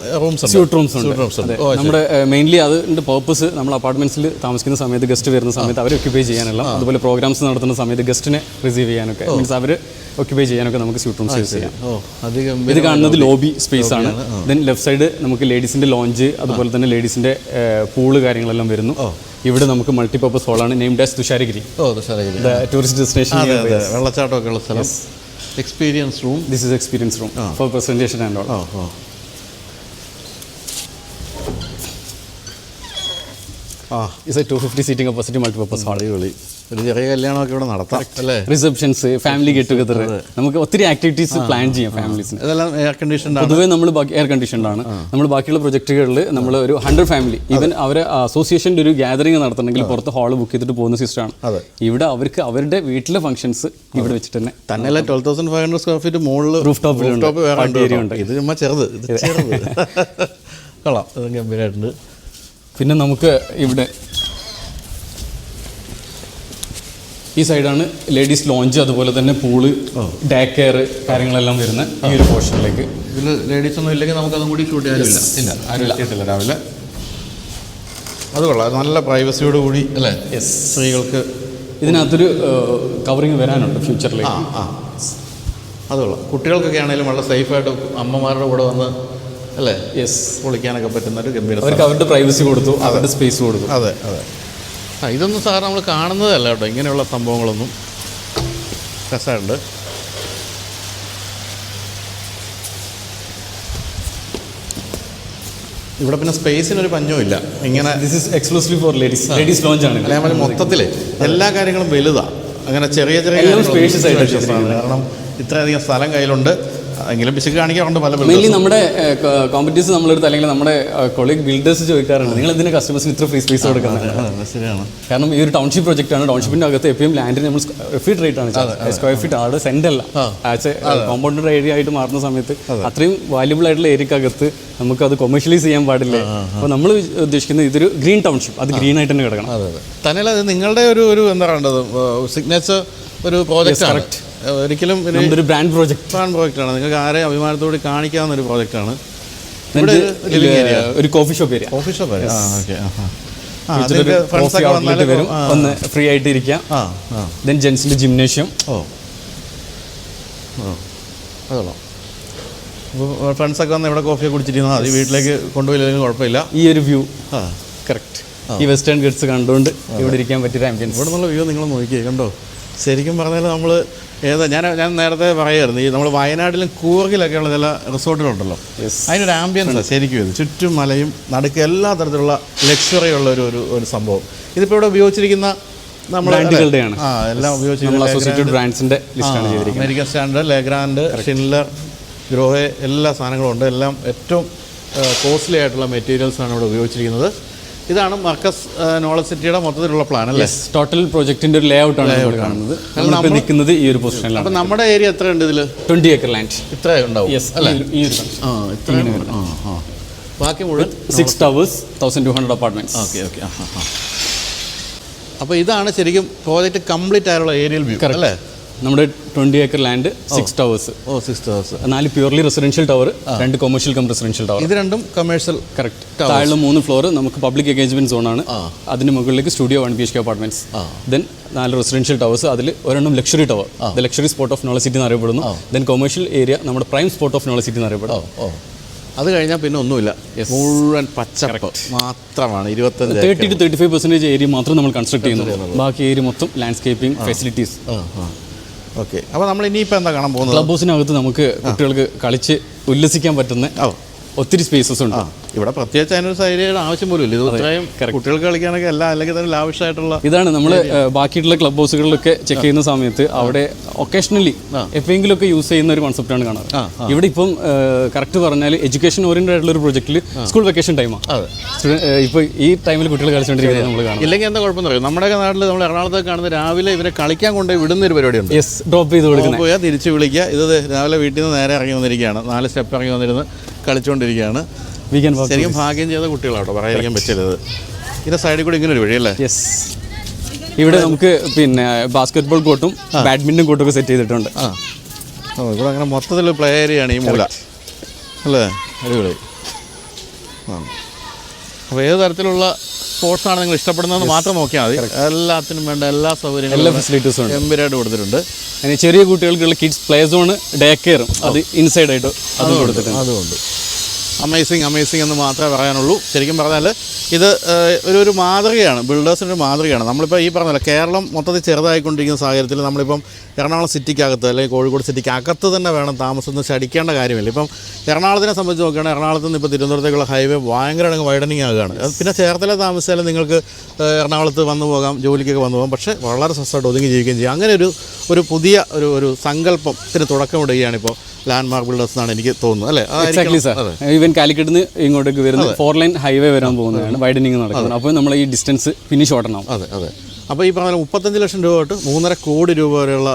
സ്യൂട്ട് റൂംസ് ഉണ്ട്. നമ്മുടെ മെയിൻലി അതിൻ്റെ പർപ്പസ് നമ്മൾ അപ്പാർട്ട്മെൻറ്റ്സിൽ താമസിക്കുന്ന സമയത്ത് ഗസ്റ്റ് വരുന്ന സമയത്ത് അവർ ഒക്യുപ്പൈ ചെയ്യാനുള്ള, അതുപോലെ പ്രോഗ്രാംസ് നടത്തുന്ന സമയത്ത് ഗസ്റ്റിനെ റിസീവ് ചെയ്യാനൊക്കെ, മീൻസ് അവർ ഒക്യുപ്പൈ ചെയ്യാനൊക്കെ നമുക്ക് സ്യൂട്ട് റൂംസ് യൂസ് ചെയ്യാം. ഇത് കാണുന്നത് ലോബി സ്പേസ് ആണ്. ദെൻ ലെഫ്റ്റ് സൈഡ് നമുക്ക് ലേഡീസിൻ്റെ ലോഞ്ച്, അതുപോലെ തന്നെ ലേഡീസിൻ്റെ പൂള് കാര്യങ്ങളെല്ലാം വരുന്നു. ഇവിടെ നമുക്ക് മൾട്ടിപർപ്പസ് ഹോളാണ്, named as Thusharagiri. Tourist destination, വെള്ളച്ചാട്ടമൊക്കെ ഉള്ള സ്ഥലം. Experience room. This is experience room for presentation and all. It's a 250 seating capacity multipurpose hall. ഒരു ചെറിയ കല്യാണമൊക്കെ ഇവിടെ നടത്താം അല്ലേ? റിസപ്ഷൻസ്, ഫാമിലി ഗെറ്റ് ടുഗദർ, നമുക്ക് ഒത്തിരി ആക്ടിവിറ്റീസ് പ്ലാൻ ചെയ്യാം ഫാമിലീസിന്. ഇതെല്ലാം എയർ കണ്ടീഷൻഡ് ആണ്. പൊതുവേ നമ്മൾ എയർ കണ്ടീഷൻഡ് ആണ്. നമ്മൾ ബാക്കിയുള്ള പ്രൊജക്റ്റുകളിൽ നമ്മൾ ഒരു 100 ഫാമിലി, ഈവൻ അവരെ അസോസിയേഷൻ്റെ ഒരു ഗ്യാതറിംഗ് നടത്തണമെങ്കിൽ പുറത്ത് ഹാൾ ബുക്ക് ചെയ്തിട്ട് പോകുന്ന സിസ്റ്റമാണ്. ഇവിടെ അവർക്ക് അവരുടെ വീട്ടിലെ ഫംഗ്ഷൻസ് ഇവിടെ വെച്ചിട്ട് തന്നെ 12,500 സ്ക്വയർ ഫീറ്റ് മുകളിൽ റൂഫ് ടോപ്പ് ഏരിയ ഉണ്ട്. ഇത് ചുമ്മാ ചെറുത് കൊള്ളാം. ഇത് ഗംഭീരമായിട്ടുണ്ട്. പിന്നെ നമുക്ക് ഇവിടെ ഈ സൈഡാണ് ലേഡീസ് ലോഞ്ച്, അതുപോലെ തന്നെ പൂള്, ഡേ കെയർ കാര്യങ്ങളെല്ലാം വരുന്ന ഈ ഒരു പോർഷനിലേക്ക്. ഇതിൽ ലേഡീസ് ഒന്നും ഇല്ലെങ്കിൽ നമുക്കതും കൂടി ഷൂട്ട് ചെയ്യാനില്ല. ആരും എത്തിയിട്ടില്ല രാവിലെ. അത് കൊള്ളാം. നല്ല പ്രൈവസിയോട് കൂടി അല്ലേ? സ്ത്രീകൾക്ക് ഇതിനകത്തൊരു കവറിങ് വരാനുണ്ട് ഫ്യൂച്ചറിലേക്ക്. അത് കൊള്ളാം. കുട്ടികൾക്കൊക്കെ ആണെങ്കിലും വളരെ സേഫായിട്ട് അമ്മമാരുടെ കൂടെ വന്ന് അല്ലേ പൊളിക്കാനൊക്കെ പറ്റുന്ന ഒരു ഗംഭീര. അവർക്ക് അവരുടെ പ്രൈവസി കൊടുത്തു, അവരുടെ സ്പേസ് കൊടുത്തു. അതെ. ഇതൊന്നും സാർ നമ്മൾ കാണുന്നതല്ല കേട്ടോ, ഇങ്ങനെയുള്ള സംഭവങ്ങളൊന്നും. രസമുണ്ട്. ഇവിടെ പിന്നെ സ്പേസിനൊരു പഞ്ഞവും ഇല്ല. ഇങ്ങനെ this is exclusive for ladies launch ആണ്. അല്ലെങ്കിൽ മൊത്തത്തിൽ എല്ലാ കാര്യങ്ങളും വലുതാണ്. അങ്ങനെ ചെറിയ സ്പേഷ്യസ് ആയിട്ട്, കാരണം ഇത്രയധികം സ്ഥലം കയ്യിലുണ്ട്. എങ്കിലും പിശുക്ക് കാണിക്കാറുണ്ട് പല. മെയിൻലി നമ്മുടെ കോമ്പറ്റീസ് നമ്മളെടുത്ത് അല്ലെങ്കിൽ നമ്മുടെ കൊളീഗ് ബിൽഡേഴ്സ് ചോദിക്കാറുണ്ട്, നിങ്ങൾ ഇതിന് കസ്റ്റമേഴ്സിന് ഇത്ര ഫ്രീ സ്പേസ് കൊടുക്കുന്നത്. ശരിയാണ്. കാരണം ഈ ഒരു ടൗൺഷിപ്പ് പ്രോജക്റ്റ് ആണ്. ടൗൺഷിപ്പിൻ്റെ അകത്ത് എപ്പോഴും ലാൻഡിന് നമ്മൾ ഫീറ്റ് റേറ്റ് ആണ്, സ്ക്വയർ ഫീറ്റ് ആണ്, സെന്റ് അല്ല. ആസ് എ കോമ്പൗണ്ടഡ് ഏരിയ ആയിട്ട് മാറുന്ന സമയത്ത് അത്രയും വാല്യുബിൾ ആയിട്ടുള്ള ഏരിയക്കകത്ത് നമുക്ക് അത് കൊമേഴ്ഷ്യലൈസ് ചെയ്യാൻ പാടില്ല. അപ്പോൾ നമ്മൾ ഉദ്ദേശിക്കുന്നത് ഇതൊരു ഗ്രീൻ ടൗൺഷിപ്പ്, അത് ഗ്രീൻ ആയിട്ട് തന്നെ കിടക്കണം. തന്നെയല്ല, അത് നിങ്ങളുടെ ഒരു എന്താ പറയേണ്ടത് സിഗ്നേച്ചർ ഒരു പ്രോജക്റ്റ്. കറക്റ്റ്. ഒരിക്കലും ഒരു ബ്രാൻഡ് പ്രോജക്റ്റാണ്. നിങ്ങൾക്ക് ആരെ അഭിമാനത്തോടെ കാണിക്കാവുന്ന ഒരു പ്രോജക്റ്റാണ്. ഒരു കോഫി ഷോപ്പ് ഏരിയ. വരും, ഒന്ന് ഫ്രീ ആയിട്ട് ഇരിക്കാം. ദെൻ ജെൻസിന്റെ ജിംനേഷ്യം. അതോളാം. ഫ്രണ്ട്സൊക്കെ വന്ന് ഇവിടെ കോഫിയൊക്കെ കുടിച്ചിരുന്നാൽ അത് വീട്ടിലേക്ക് കൊണ്ടുപോയില്ലെങ്കിൽ കുഴപ്പമില്ല. ഈ ഒരു വ്യൂ കറക്റ്റ്. ഈ വെസ്റ്റേൺ ഗഡ്സ് കണ്ടുകൊണ്ട് ഇവിടെ ഇരിക്കാൻ പറ്റിയ ആംബിയൻസ്. ഇവിടെ നിന്നുള്ള വ്യൂ നിങ്ങൾ നോക്കിയേ കണ്ടോ. ശരിക്കും പറഞ്ഞാൽ നമ്മൾ ഞാൻ നേരത്തെ പറയുമായിരുന്നു, ഈ നമ്മൾ വയനാട്ടിലും കൂർഗിലൊക്കെയുള്ള ചില റിസോർട്ടുകളുണ്ടല്ലോ, അതിനൊരു ആംബിയൻസാണ് ശരിക്കും ഇത്. ചുറ്റും മലയും നടുക്ക് എല്ലാ തരത്തിലുള്ള ലക്ഷറി ഉള്ള ഒരു സംഭവം. ഇതിപ്പോൾ ഇവിടെ ഉപയോഗിച്ചിരിക്കുന്ന നമ്മൾ എല്ലാം ഉപയോഗിച്ചിരിക്കുന്ന American standard, Legrand, Schindler, Grohe എല്ലാ സാധനങ്ങളും ഉണ്ട്. എല്ലാം ഏറ്റവും കോസ്റ്റ്ലി ആയിട്ടുള്ള മെറ്റീരിയൽസാണ് ഇവിടെ ഉപയോഗിച്ചിരിക്കുന്നത്. ഇതാണ് മർക്കസ് നോളജ് സിറ്റിയുടെ മൊത്തത്തിലുള്ള പ്ലാൻ അല്ലേ? ടോട്ടൽ പ്രോജക്റ്റിന്റെ ഒരു ലേ ഔട്ടാണ് നമ്മൾ കാണുന്നത്. നമ്മൾ നിൽക്കുന്നത് ഈ ഒരു പൊസിഷനിലാണ്. അപ്പോൾ നമ്മുടെ ഏരിയ എത്ര ഉണ്ട് ഇതിൽ? 20 acre ലാൻഡ്. ഇത്ര ഉണ്ടാവും അല്ലേ? ബാക്കി മുഴുവൻ 6 towers, 1200 apartments. ഓക്കെ. അപ്പോൾ ഇതാണ് ശരിക്കും പ്രോജക്റ്റ് കംപ്ലീറ്റ് ആയുള്ള ഏരിയൽ വ്യൂ അല്ലേ? നമ്മുടെ 20 acre land, 6 towers. 6 towers. 4 purely residential tower, 2 commercial come residential tower. ഇത് രണ്ടും കമേഴ്ഷ്യൽ. കറക്റ്റ്. താഴെ 3 ഫ്ലോർ നമുക്ക് പബ്ലിക് എൻഗേജ്മെന്റ് സോണാണ്. അതിന് മുകളിലേക്ക് studio 1 BHK apartments. Then 4 residential towers, അതിൽ ഒരെണ്ണം luxury tower, the luxury spot of knowledge city എന്ന് അറിയപ്പെടുന്നു. ദെൻ കൊമേഴ്ഷ്യൽ ഏരിയ നമ്മുടെ prime spot of knowledge city എന്ന് അറിയപ്പെടുന്നു. അത് കഴിഞ്ഞാൽ പിന്നെ ഒന്നുമില്ല, മുഴുവൻ പച്ചപ്പ് മാത്രമാണ്. 30 to 35% ഏരിയ മാത്രം നമ്മൾ കൺസ്ട്രക്ട് ചെയ്യുന്നത്. ബാക്കി ഏരിയ മൊത്തം ലാൻഡ്സ്കേപ്പിംഗ് ഫെസിലിറ്റീസ്. ഓക്കെ. അപ്പോൾ നമ്മൾ ഇനിയിപ്പോൾ എന്താ കാണാൻ പോകുന്നത്? ക്ലബ് ഹൗസിനകത്ത് നമുക്ക് കുട്ടികൾക്ക് കളിച്ച് ഉല്ലസിക്കാൻ പറ്റുന്ന ഒത്തിരി സ്പേസസ് ഉണ്ട്. ഇവിടെ പ്രത്യേകിച്ച് അതിനൊരു സൈഡിയുടെ ആവശ്യം പോലും ഇല്ല. ഇത് ഇത്രയും കുട്ടികൾക്ക് കളിക്കാനൊക്കെ എല്ലാം അല്ലെങ്കിൽ തന്നെ ലാവിഷായിട്ടുള്ള ഇതാണ്. നമ്മൾ ബാക്കിയിട്ടുള്ള ക്ലബ് ഹൗസുകളിലൊക്കെ ചെക്ക് ചെയ്യുന്ന സമയത്ത് അവിടെ ഒക്കേഷണലി എപ്പോഴെങ്കിലുമൊക്കെ യൂസ് ചെയ്യുന്ന ഒരു കോൺസെപ്റ്റാണ് കാണുന്നത്. ഇവിടെ ഇപ്പം കറക്റ്റ് പറഞ്ഞാൽ എഡ്യൂക്കേഷൻ ഓറിയന്റഡ് ആയിട്ടുള്ള ഒരു പ്രൊജക്റ്റിൽ സ്കൂൾ വെക്കേഷൻ ടൈമാണ്. ഇപ്പോൾ ഈ ടൈമിൽ കുട്ടികൾ കളിച്ചുകൊണ്ടിരിക്കുന്നത് നമ്മൾ കാണാം. ഇല്ലെങ്കിൽ എന്താ കുഴപ്പമെന്ന് പറയും, നമ്മുടെയൊക്കെ നാട്ടിൽ നമ്മൾ എറണാകുളത്തൊക്കെ കാണുന്നത് രാവിലെ ഇവരെ കളിക്കാൻ കൊണ്ടുപോയി വിടുന്ന ഒരു പരിപാടിയുണ്ട്. ഡ്രോപ്പ് ചെയ്ത് കൊടുക്കുന്നത്, പോയാൽ തിരിച്ച് വിളിക്കുക. ഇത് രാവിലെ വീട്ടിൽ നിന്ന് നേരെ ഇറങ്ങി വന്നിരിക്കുകയാണ്, 4 സ്റ്റെപ്പ് ഇറങ്ങി വന്നിരുന്ന് കളിച്ചുകൊണ്ടിരിക്കുകയാണ്. ശരിക്കും ഭാഗ്യം ചെയ്ത കുട്ടികളാട്ടോ, പറയാതിരിക്കാൻ പറ്റില്ലത്. ഇതിൻ്റെ സൈഡിൽ കൂടി ഇങ്ങനെ ഒരു വഴിയല്ലേ? ഇവിടെ നമുക്ക് പിന്നെ ബാസ്കറ്റ് ബോൾ കോർട്ടും ബാഡ്മിൻ്റൺ കോർട്ടും ഒക്കെ സെറ്റ് ചെയ്തിട്ടുണ്ട്. ഇവിടെ അങ്ങനെ മൊത്തത്തിൽ പ്ലേ ഏരിയയാണ് ഈ മൂല അല്ലേ? അടിപൊളി. അപ്പോൾ ഏത് തരത്തിലുള്ള സ്പോർട്സാണ് നിങ്ങൾ ഇഷ്ടപ്പെടുന്നതെന്ന് മാത്രം നോക്കിയാൽ മതി. എല്ലാത്തിനും വേണ്ട എല്ലാ സൗകര്യങ്ങളും, എല്ലാ ഫെസിലിറ്റീസും ഉണ്ട്, ഗംഭീരമായിട്ട് കൊടുത്തിട്ടുണ്ട്. അതിന് ചെറിയ കുട്ടികൾക്കുള്ള കിഡ്സ് പ്ലേ സോൺ, ഡേ കെയറും അത് ഇൻസൈഡ് ആയിട്ട് അത് കൊടുത്തിട്ടുണ്ട്. അതുകൊണ്ട് അമേസിങ് എന്ന് മാത്രമേ പറയാനുള്ളൂ. ശരിക്കും പറഞ്ഞാൽ ഇത് ഒരു മാതൃകയാണ്, ബിൽഡേഴ്സിൻ്റെ ഒരു മാതൃകയാണ്. നമ്മളിപ്പോൾ ഈ പറഞ്ഞല്ലോ, കേരളം മൊത്തത്തിൽ ചെറുതായിക്കൊണ്ടിരിക്കുന്ന സാഹചര്യത്തിൽ നമ്മളിപ്പം എറണാകുളം സിറ്റിക്കകത്ത് അല്ലെങ്കിൽ കോഴിക്കോട് സിറ്റിക്ക് അകത്ത് തന്നെ വേണം താമസം, ശടിക്കേണ്ട കാര്യമില്ല. ഇപ്പം എറണാകുളത്തിനെ സംബന്ധിച്ച് നോക്കുകയാണെങ്കിൽ എറണാകുളത്ത് നിന്ന് ഇപ്പോൾ തിരുവനന്തപുരത്തേക്കുള്ള ഹൈവേ ഭയങ്കര വൈഡനിങ് ആകുകയാണ്. പിന്നെ ചേർത്തല താമസിച്ചാലും നിങ്ങൾക്ക് എറണാകുളത്ത് വന്നു പോകാം, ജോലിക്കൊക്കെ വന്നു പോകാം. പക്ഷേ വളരെ സ്വസ്ഥമായിട്ട് ഒതുങ്ങി ജീവിക്കുകയും ചെയ്യും. അങ്ങനെ ഒരു പുതിയ ഒരു സങ്കല്പത്തിന് തുടക്കമിടുകയാണ് ഇപ്പോൾ ലാൻഡ്മാർക്ക് ബിൽഡേഴ്സ് എന്നാണ് എനിക്ക് തോന്നുന്നത് അല്ലേ? Exactly sir. ഈവൻ കാലിക്കറ്റ് നിന്ന് ഇങ്ങോട്ടേക്ക് വരുന്ന 4 ലൈൻ ഹൈവേ വരാൻ പോകുന്നതാണ്, വൈഡനിങ് നടക്കുന്നത്. അപ്പോൾ നമ്മൾ ഈ ഡിസ്റ്റൻസ് പിന്നെ ഷോർട്ടൺ ആവും. അതെ. അപ്പോൾ ഈ പറഞ്ഞ 35 ലക്ഷം രൂപ തൊട്ട് 3.5 കോടി രൂപ വരെയുള്ള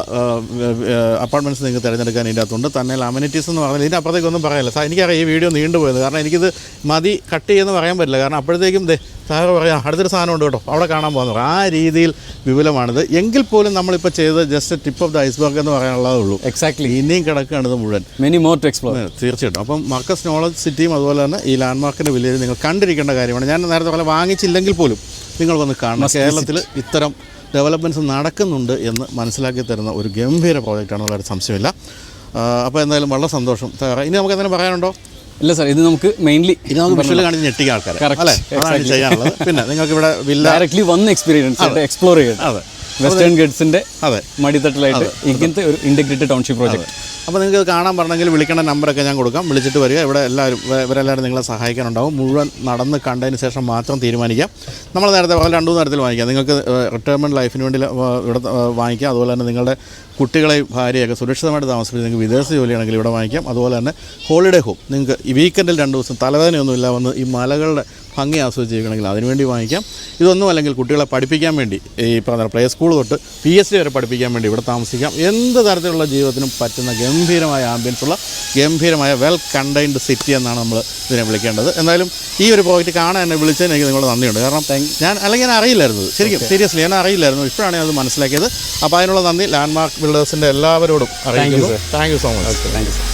അപ്പാർട്ട്മെൻറ്റ്സ് നിങ്ങൾക്ക് തിരഞ്ഞെടുക്കാൻ ഇതിൻ്റെ അകത്തുണ്ട്. തന്നെ അമ്യൂണിറ്റീസ് എന്ന് പറഞ്ഞാൽ ഇതിൻ്റെ അപ്പുറത്തേക്കൊന്നും പറയാനില്ല. എനിക്കറിയാം ഈ വീഡിയോ നീണ്ടുപോയത്, കാരണം എനിക്കിത് മതി കട്ട് ചെയ്യുമെന്ന് പറയാൻ പറ്റില്ല. കാരണം അപ്പോഴത്തേക്കും സാറ് പറയാം അടുത്തൊരു സാധനം ഉണ്ട് കേട്ടോ, അവിടെ കാണാൻ പോകുന്നത്. ആ രീതിയിൽ വിപുലമാണിത്. എങ്കിൽ പോലും നമ്മളിപ്പോൾ ചെയ്തത് just tip of the iceberg എന്ന് പറയാനുള്ളതേ ഉള്ളൂ. എക്സാക്ട്ലി. ഇനിയും കിടക്കുകയാണ് ഇത് മുഴുവൻ. Many more to explore. തീർച്ചയായിട്ടും. അപ്പം മർക്കസ് നോളജ് സിറ്റിയും അതുപോലെ തന്നെ ഈ ലാൻഡ്മാർക്കിൻ്റെ വില്ലേജ് നിങ്ങൾ കണ്ടിരിക്കേണ്ട കാര്യമാണ്. ഞാൻ നേരത്തെ പോലെ വാങ്ങിച്ചില്ലെങ്കിൽ പോലും നിങ്ങൾ വന്ന് കാണണം. കേരളത്തിൽ ഇത്തരം ഡെവലപ്മെൻറ്റ്സ് നടക്കുന്നുണ്ട് എന്ന് മനസ്സിലാക്കി തരുന്ന ഒരു ഗംഭീര പ്രോജക്റ്റാണ്, വളരെ സംശയമില്ല. അപ്പോൾ എന്തായാലും വളരെ സന്തോഷം. ഇനി നമുക്ക് എന്തെങ്കിലും പറയാനുണ്ടോ? ഇല്ല സാർ, ഇത് നമുക്ക് മെയിൻലി വിഷ്വൽ കാണിച്ച് ഞെട്ടിക്കുക ആൾക്കാർ അല്ലേ, അതാണ് ചെയ്യാനുള്ളത്. പിന്നെ നിങ്ങൾക്ക് ഇവിടെ വില്ല ഡയറക്ട്ലി വന്ന് എക്സ്പീരിയൻസ് എക്സ്പ്ലോർ ചെയ്യാം. അതെ, വെസ്റ്റേൺ ഗഡ്സിൻ്റെ മടിത്തട്ടിലായിട്ട് ഇങ്ങനത്തെ ഒരു ഇൻറ്റഗ്രേറ്റഡ് ടൗൺഷിപ്പ് പ്രോജക്റ്റ്. അപ്പോൾ നിങ്ങൾക്ക് കാണാൻ പറഞ്ഞെങ്കിൽ വിളിക്കേണ്ട നമ്പറൊക്കെ ഞാൻ കൊടുക്കാം, വിളിച്ചിട്ട് വരിക. ഇവിടെ ഇവരെല്ലാവരും നിങ്ങളെ സഹായിക്കാനുണ്ടാവും. മുഴുവൻ നടന്ന് കണ്ടതിന് ശേഷം മാത്രം തീരുമാനിക്കാം. നമ്മൾ നേരത്തെ 2 തരത്തിൽ വാങ്ങിക്കാം. നിങ്ങൾക്ക് റിട്ടയർമെൻറ്റ് ലൈഫിന് വേണ്ടി ഇവിടെ വാങ്ങിക്കാം. അതുപോലെ തന്നെ നിങ്ങളുടെ കുട്ടികളെയും ഭാര്യയൊക്കെ സുരക്ഷിതമായിട്ട് താമസിപ്പിച്ച് നിങ്ങൾക്ക് വിദേശ ജോലിയാണെങ്കിൽ ഇവിടെ വാങ്ങിക്കാം. അതുപോലെ തന്നെ ഹോളിഡേ ഹോം, നിങ്ങൾക്ക് ഈ വീക്കെൻഡിൽ 2 ദിവസം തലവേദനയൊന്നുമില്ല വന്ന് ഈ മലകളുടെ ഭംഗി ആസ്വദിച്ച് ചെയ്യണമെങ്കിൽ അതിനുവേണ്ടി വാങ്ങിക്കാം. ഇതൊന്നും അല്ലെങ്കിൽ കുട്ടികളെ പഠിപ്പിക്കാൻ വേണ്ടി ഈ പറഞ്ഞ പ്ലേ സ്കൂൾ തൊട്ട് PhD വരെ പഠിപ്പിക്കാൻ വേണ്ടി ഇവിടെ താമസിക്കാം. എന്ത് തരത്തിലുള്ള ജീവിതത്തിനും പറ്റുന്ന ഗംഭീരമായ ആംബിയൻസ് ഉള്ള ഗംഭീരമായ വെൽ കണ്ടെയ്ൻഡ് സിറ്റി എന്നാണ് നമ്മൾ ഇതിനെ വിളിക്കേണ്ടത്. എന്തായാലും ഈ ഒരു പ്രോജക്റ്റ് കാണാൻ എന്നെ വിളിച്ചതിന് എനിക്ക് നിങ്ങളോട് നന്ദിയുണ്ട്. കാരണം ഞാൻ അറിയില്ലായിരുന്നു, ശരിക്കും സീരിയസ്ലി ഞാൻ അറിയില്ലായിരുന്നു. ഇപ്പോഴാണ് ഞാൻ അത് മനസ്സിലാക്കിയത്. അപ്പോൾ അതിനുള്ള നന്ദി ലാൻഡ്മാർക്ക് ബിൽഡേഴ്സിൻ്റെ എല്ലാവരോടും അറിയിക്കുന്നു. Thank you so much. Thank you.